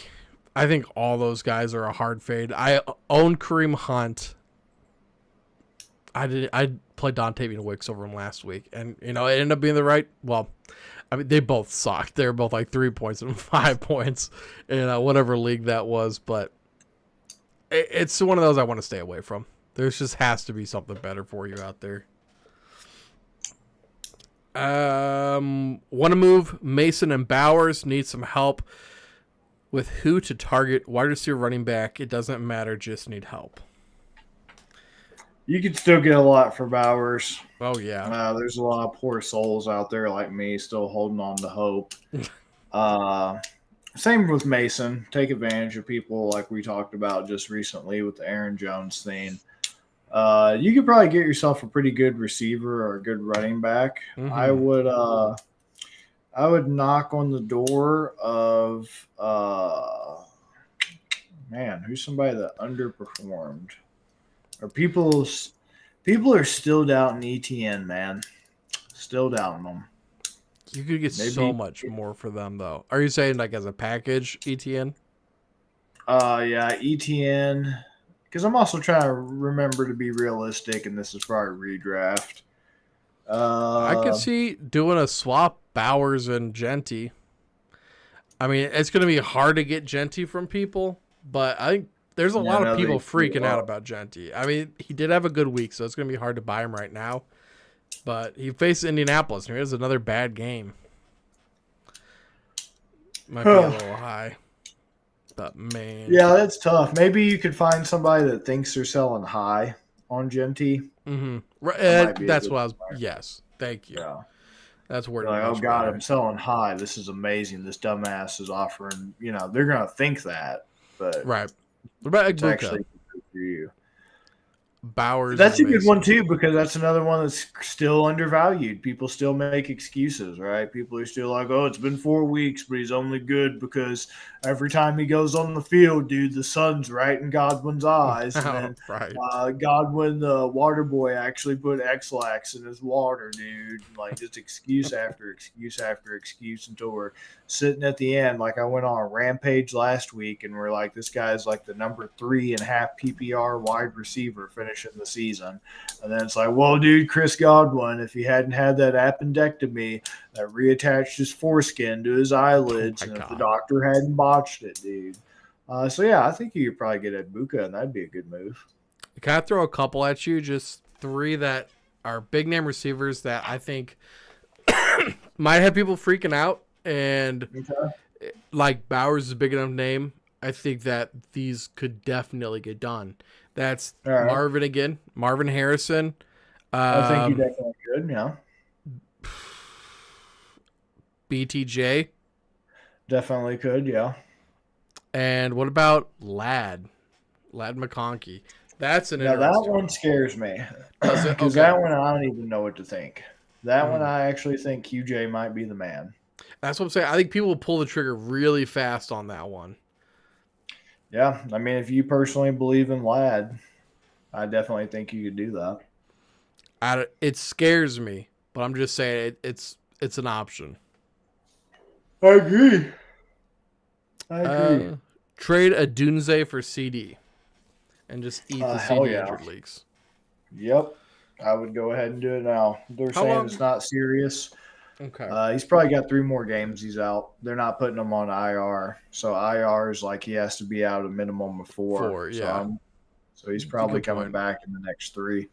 think all those guys are a hard fade. I own Kareem Hunt. I played Dontavian Wicks over him last week, and it ended up being the right. Well, I mean they both sucked. They were both like 3 points and 5 points in whatever league that was. But it's one of those I want to stay away from. There just has to be something better for you out there. Want to move Mason and Bowers. Need some help with who to target. Wide receiver, running back. It doesn't matter. Just need help. You could still get a lot for Bowers. Oh, yeah. There's a lot of poor souls out there like me still holding on to hope. Same with Mason. Take advantage of people like we talked about just recently with the Aaron Jones thing. You could probably get yourself a pretty good receiver or a good running back. Mm-hmm. I would knock on the door of who's somebody that underperformed? Or people are still doubting ETN, man. Still doubting them. You could get so much more for them, though. Are you saying like as a package, ETN? Yeah, ETN. Because I'm also trying to remember to be realistic, and this is probably redraft. I could see doing a swap Bowers and Genty. I mean, it's going to be hard to get Genty from people, but I think there's a lot of people freaking out about Genty. I mean, he did have a good week, so it's going to be hard to buy him right now. But he faces Indianapolis, and here's another bad game. Might be a little high. But, man. Yeah, that's tough. Maybe you could find somebody that thinks they're selling high on Genty. Mm-hmm. That's what I was. Yes. Thank you. Yeah. That's where. Like, oh, God, I'm selling high. This is amazing. This dumbass is offering, they're going to think that. But right. What about it's actually good for you. Bowers. That's and a good one Mason. too, because that's another one that's still undervalued. People still make excuses, right? People are still like, "Oh, it's been 4 weeks, but he's only good because every time he goes on the field, dude, the sun's right in Godwin's eyes." And then Right. Godwin, the water boy, actually put X-Lax in his water, dude. Like just excuse after excuse after excuse until we're sitting at the end. Like I went on a rampage last week, and we're like, this guy's like the number 3.5 PPR wide receiver finishing the season. And then it's like, well, dude, Chris Godwin, if he hadn't had that appendectomy that reattached his foreskin to his eyelids, Oh my and if the God. doctor hadn't botched it, dude. So yeah, I think you could probably get Ibuka, and that'd be a good move. Can I throw a couple at you? Just 3 that are big name receivers that I think might have people freaking out. And like Bowers is a big enough name. I think that these could definitely get done. That's Right. Marvin again. Marvin Harrison. I think you definitely could, yeah. BTJ. Definitely could, yeah. And what about Lad McConkey? That's an Now that interesting one scares me. Does it? Because Okay. that one I don't even know what to think. That one I actually think QJ might be the man. That's what I'm saying. I think people will pull the trigger really fast on that one. Yeah, I mean, if you personally believe in Lad, I definitely think you could do that. It scares me, but I'm just saying it's an option. I agree. I agree. Trade a Dunze for CD and just eat the hell CD yeah. injured leagues. Yep. I would go ahead and do it now. They're How saying long? it's not serious. Okay. He's probably got 3 more games he's out. They're not putting him on IR. So IR is like he has to be out a minimum of 4. 4, yeah. So he's probably Good coming point. back in the next 3.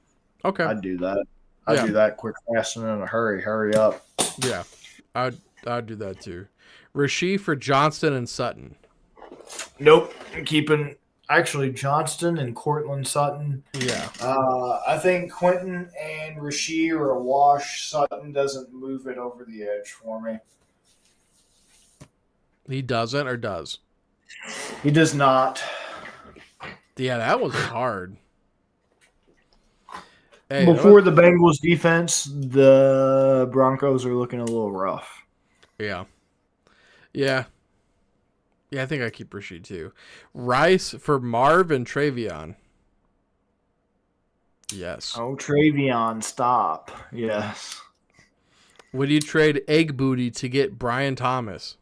Okay. I'd do that. I'd Yeah. do that quick, fast, and in a hurry. Hurry up. Yeah. I'd do that too. Rasheed for Johnston and Sutton. Nope. I'm keeping actually Johnston and Cortland Sutton. Yeah. I think Quentin and Rasheed are a wash. Sutton doesn't move it over the edge for me. He doesn't or does? He does not. Yeah, that was hard. Hey, Before the Bengals defense, the Broncos are looking a little rough. Yeah. Yeah. Yeah, I think I keep Rasheed too. Rice for Marv and Travion. Yes. Oh, Travion, stop. Yes. Would you trade Egg Booty to get Brian Thomas?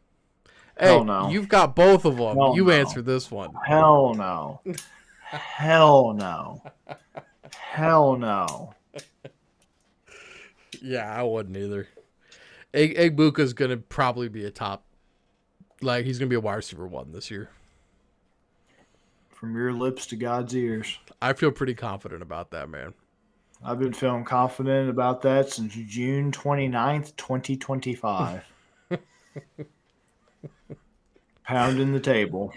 Hey, Hell no. you've got both of them. Hell you no. answer this one. Hell no. Hell no. Hell no. Yeah, I wouldn't either. Egg Buka's going to probably be a top. Like, he's going to be a wide receiver 1 this year. From your lips to God's ears. I feel pretty confident about that, man. I've been feeling confident about that since June 29th, 2025. Pounding the table.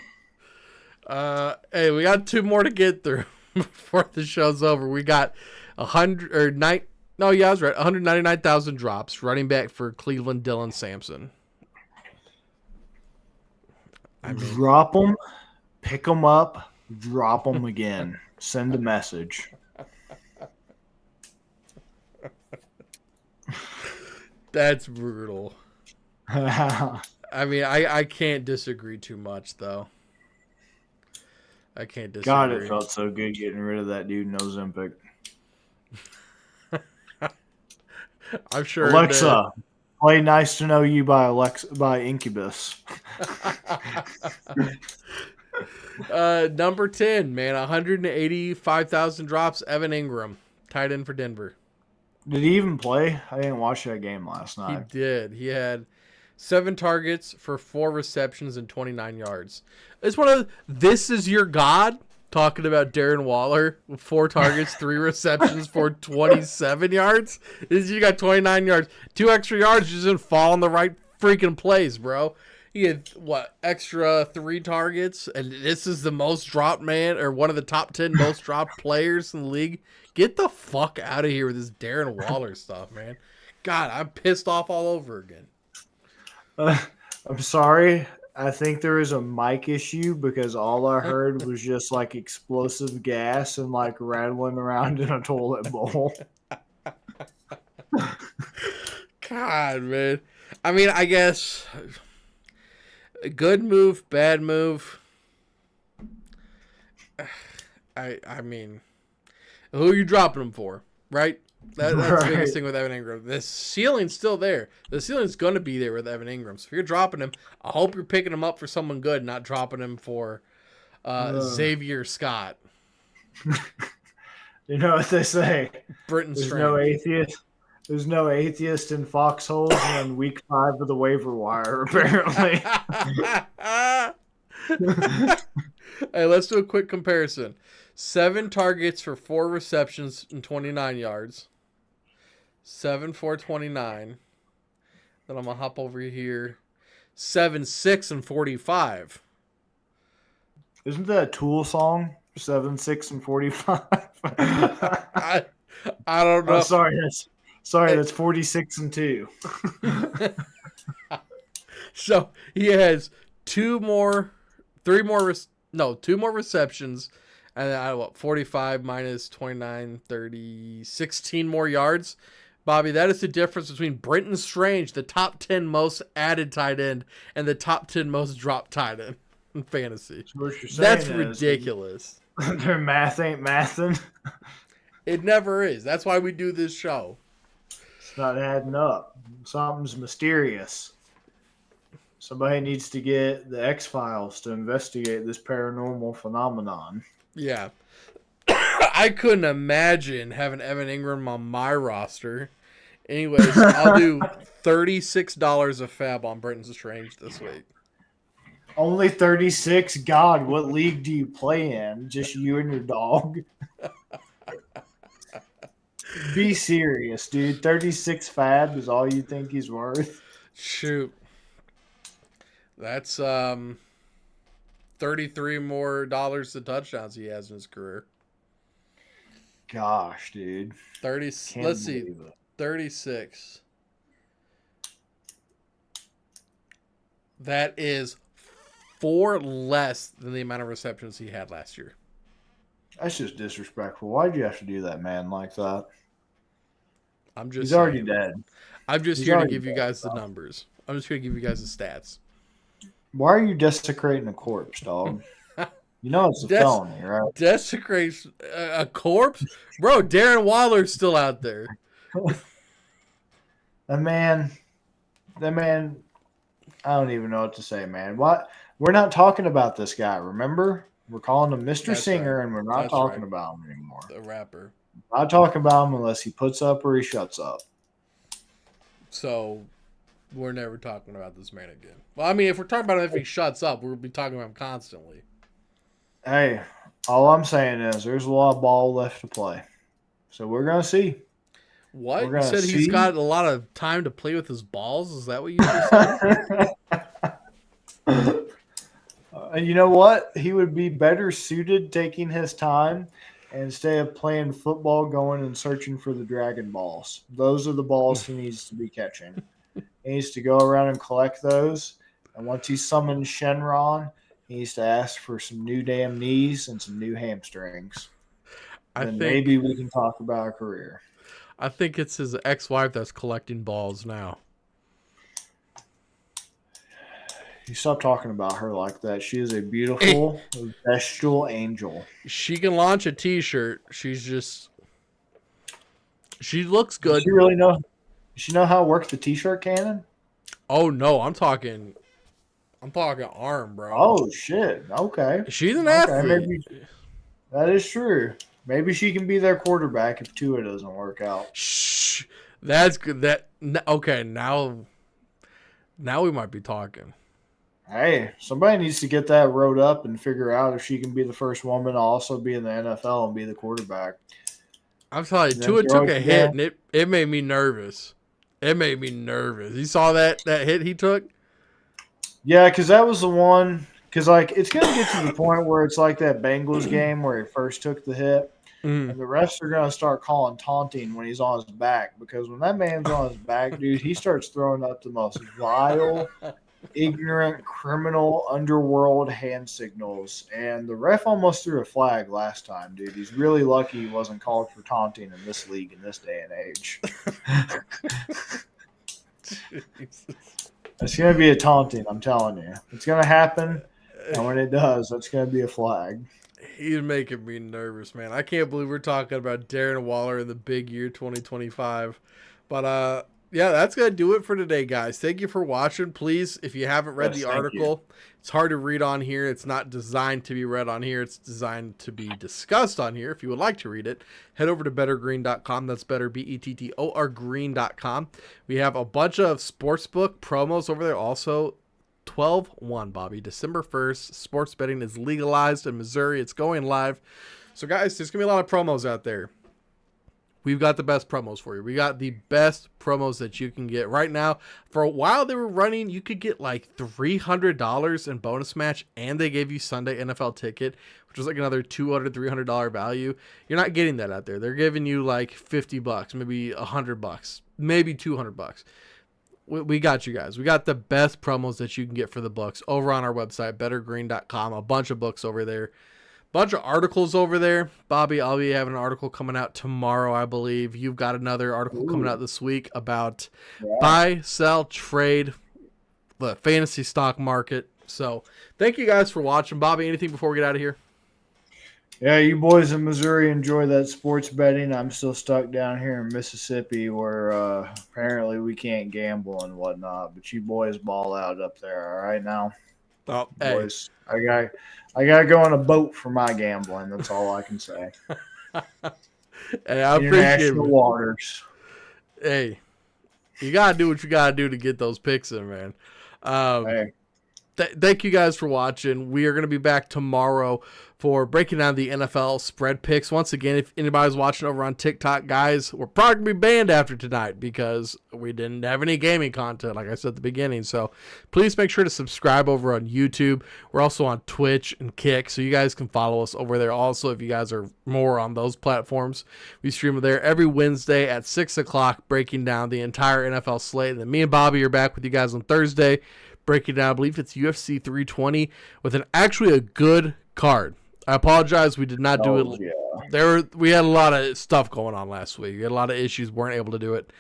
Hey, we got 2 more to get through before the show's over. We got 199,000 drops. Running back for Cleveland, Dylan Sampson. Drop them, pick them up, drop them again. Send a message. That's brutal. I mean, I can't disagree too much, though. I can't disagree. God, it felt so good getting rid of that dude in Ozempic. I'm sure. Alexa, play "Nice to Know You" by Incubus. Number 10, man, 185,000 drops. Evan Ingram, tight end for Denver. Did he even play? I didn't watch that game last night. He did. He had 7 targets for 4 receptions and 29 yards. It's one of this is your God talking about Darren Waller with 4 targets, 3 receptions for 27 yards. You got 29 yards, 2 extra yards. You just didn't fall in the right freaking place, bro. He had extra 3 targets, and this is the most dropped man, or one of the top 10 most dropped players in the league. Get the fuck out of here with this Darren Waller stuff, man. God, I'm pissed off all over again. I'm sorry. I think there was a mic issue because all I heard was just like explosive gas and like rattling around in a toilet bowl. God, man. I mean, I guess good move, bad move. I mean, who are you dropping him for, right? That's the biggest thing with Evan Ingram. The ceiling's still there. The ceiling's going to be there with Evan Ingram. So if you're dropping him, I hope you're picking him up for someone good, not dropping him for Xavier Scott. You know what they say? Britton There's Strange. no atheist. There's no atheist in foxholes on week 5 of the waiver wire, apparently. Hey, let's do a quick comparison. 7 targets for 4 receptions and 29 yards. 7 for 29. Then I'm going to hop over here. 7, 6, and 45. Isn't that a Tool song? 7, 6, and 45. I don't know. Oh, sorry, that's 46 and 2. So he has 2 more receptions, and then 45 minus 29, 30, 16 more yards. Bobby, that is the difference between Britton Strange, the top 10 most added tight end, and the top 10 most dropped tight end in fantasy. So what you're saying That's is ridiculous. Their math ain't mathing. It never is. That's why we do this show. It's not adding up. Something's mysterious. Somebody needs to get the X-Files to investigate this paranormal phenomenon. Yeah. I couldn't imagine having Evan Ingram on my roster. Anyways, I'll do $36 a fab on Britton Strange this week. Only 36? God, what league do you play in? Just you and your dog? Be serious, dude. 36 fab is all you think he's worth? Shoot. That's 33 more dollars to touchdowns he has in his career. Gosh, dude. 30. Can't Let's see. believe it. 36. That is 4 less than the amount of receptions he had last year. That's just disrespectful. Why'd you have to do that, man, like that? I'm just He's already saying. dead. I'm just He's here to already give you dead, guys bro. the numbers. I'm just here to give you guys the stats. Why are you desecrating a corpse, dog? You know it's a felony, right? Desecrates a corpse? Bro, Darren Waller's still out there. That man, I don't even know what to say, man. What? We're not talking about this guy, remember? We're calling him Mr. That's Singer, right. and we're not That's talking right. about him anymore. The rapper. Not talking about him unless he puts up or he shuts up. So, we're never talking about this man again. Well, I mean, if we're talking about him if he shuts up, we'll be talking about him constantly. Hey, all I'm saying is there's a lot of ball left to play. So we're going to see. What? We're You gonna said he's see. got a lot of time to play with his balls? Is that what you just said? And you know what? He would be better suited taking his time instead of playing football, going and searching for the Dragon Balls. Those are the balls he needs to be catching. He needs to go around and collect those. And once he summons Shenron, he needs to ask for some new damn knees and some new hamstrings. And maybe we can talk about a career. I think it's his ex-wife that's collecting balls now. You stop talking about her like that. She is a beautiful, bestial angel. She can launch a T-shirt. She looks good. Does she really know? Does she know how to work the T-shirt cannon? Oh no, I'm talking arm, bro. Oh shit! Okay, She's an athlete. maybe that is true. Maybe she can be their quarterback if Tua doesn't work out. Shh. That's good. Okay, now we might be talking. Hey, somebody needs to get that wrote up and figure out if she can be the first woman to also be in the NFL and be the quarterback. I'm telling you, Tua took a hit and it made me nervous. It made me nervous. You saw that hit he took? Yeah, because that was the one. Because it's going to get to the point where it's like that Bengals game where he first took the hit. And the refs are going to start calling taunting when he's on his back. Because when that man's on his back, dude, he starts throwing up the most vile, ignorant criminal underworld hand signals. And the ref almost threw a flag last time, dude. He's really lucky he wasn't called for taunting in this league in this day and age. It's going to be a taunting, I'm telling you. It's going to happen, and when it does, it's going to be a flag. He's making me nervous, man. I can't believe we're talking about Darren Waller in the big year 2025. But, yeah, that's going to do it for today, guys. Thank you for watching. Please, if you haven't read the article, it's hard to read on here. It's not designed to be read on here. It's designed to be discussed on here. If you would like to read it, head over to bettergreen.com. That's better, BETTOR green.com. We have a bunch of sportsbook promos over there also. 12/1, Bobby. December 1st, sports betting is legalized in Missouri. It's going live. So, guys, there's going to be a lot of promos out there. We've got the best promos for you. We got the best promos that you can get right now. For a while they were running, you could get like $300 in bonus match, and they gave you Sunday NFL ticket, which was like another $200, $300 value. You're not getting that out there. They're giving you like $50, maybe $100, maybe $200. We got you guys. We got the best promos that you can get for the books over on our website, bettergreen.com. A bunch of books over there. Bunch of articles over there. Bobby, I'll be having an article coming out tomorrow, I believe. You've got another article coming out this week about buy, sell, trade, the fantasy stock market. So thank you guys for watching. Bobby, anything before we get out of here? Yeah, you boys in Missouri enjoy that sports betting. I'm still stuck down here in Mississippi where apparently we can't gamble and whatnot. But you boys ball out up there, all right now? Oh, boys, hey. I got to go on a boat for my gambling. That's all I can say. Hey, I appreciate International waters. Hey, you got to do what you got to do to get those picks in, man. Hey. Thank you guys for watching. We are going to be back tomorrow for breaking down the NFL spread picks. Once again, if anybody's watching over on TikTok, guys, we're probably going to be banned after tonight because we didn't have any gaming content, like I said at the beginning. So please make sure to subscribe over on YouTube. We're also on Twitch and Kick, so you guys can follow us over there also if you guys are more on those platforms. We stream there every Wednesday at 6 o'clock, breaking down the entire NFL slate. And then me and Bobby are back with you guys on Thursday, breaking down, I believe it's UFC 320 with actually a good card. I apologize, we did not do it. Yeah. We had a lot of stuff going on last week. We had a lot of issues, weren't able to do it.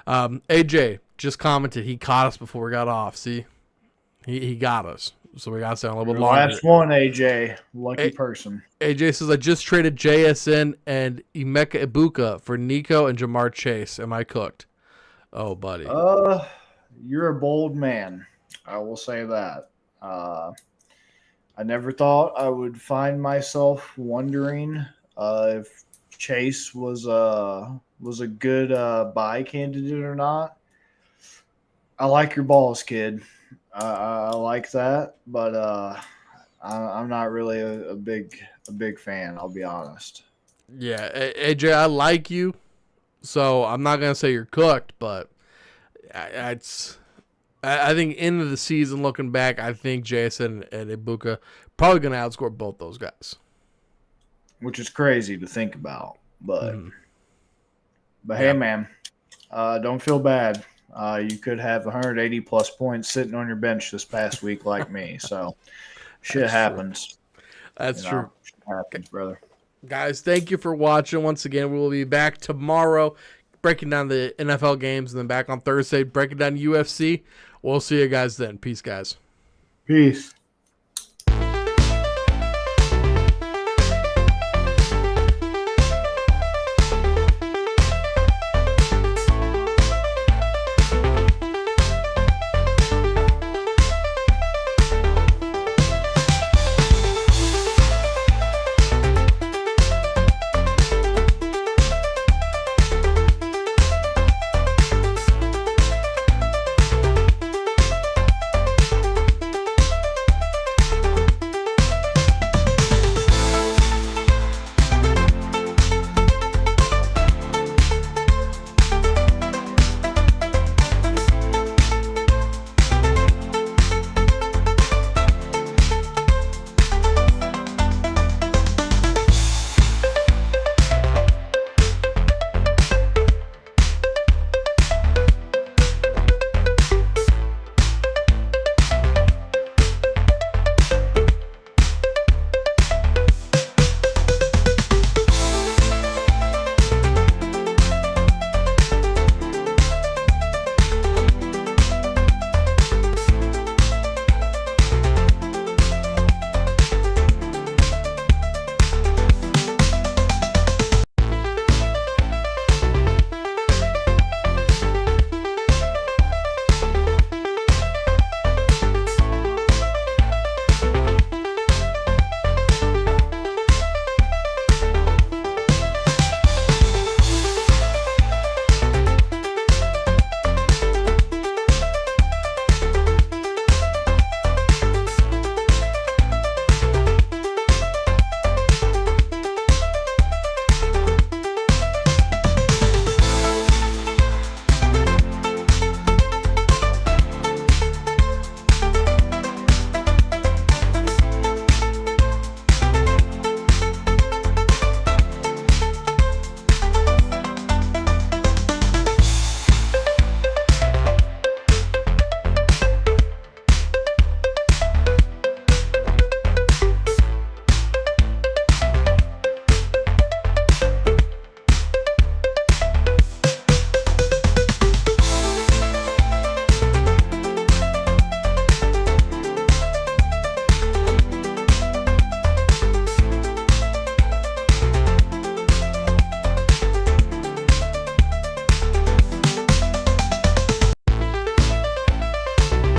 AJ just commented he caught us before we got off. See, he got us, so we got to stay a little bit longer. Last one, AJ, lucky person. AJ says I just traded JSN and Emeka Ibuka for Nico and Jamar Chase. Am I cooked? Oh, buddy. You're a bold man. I will say that. I never thought I would find myself wondering if Chase was a good buy candidate or not. I like your balls, kid. I like that, but I'm not really a big fan. I'll be honest. Yeah, AJ, I like you, so I'm not gonna say you're cooked, but I think end of the season, looking back, I think Jason and Ibuka probably going to outscore both those guys. Which is crazy to think about. But hey, man, don't feel bad. You could have 180-plus points sitting on your bench this past week like me. So shit happens. That's true. Shit happens, brother. Guys, thank you for watching. Once again, we will be back tomorrow breaking down the NFL games, and then back on Thursday breaking down UFC. We'll see you guys then. Peace, guys. Peace.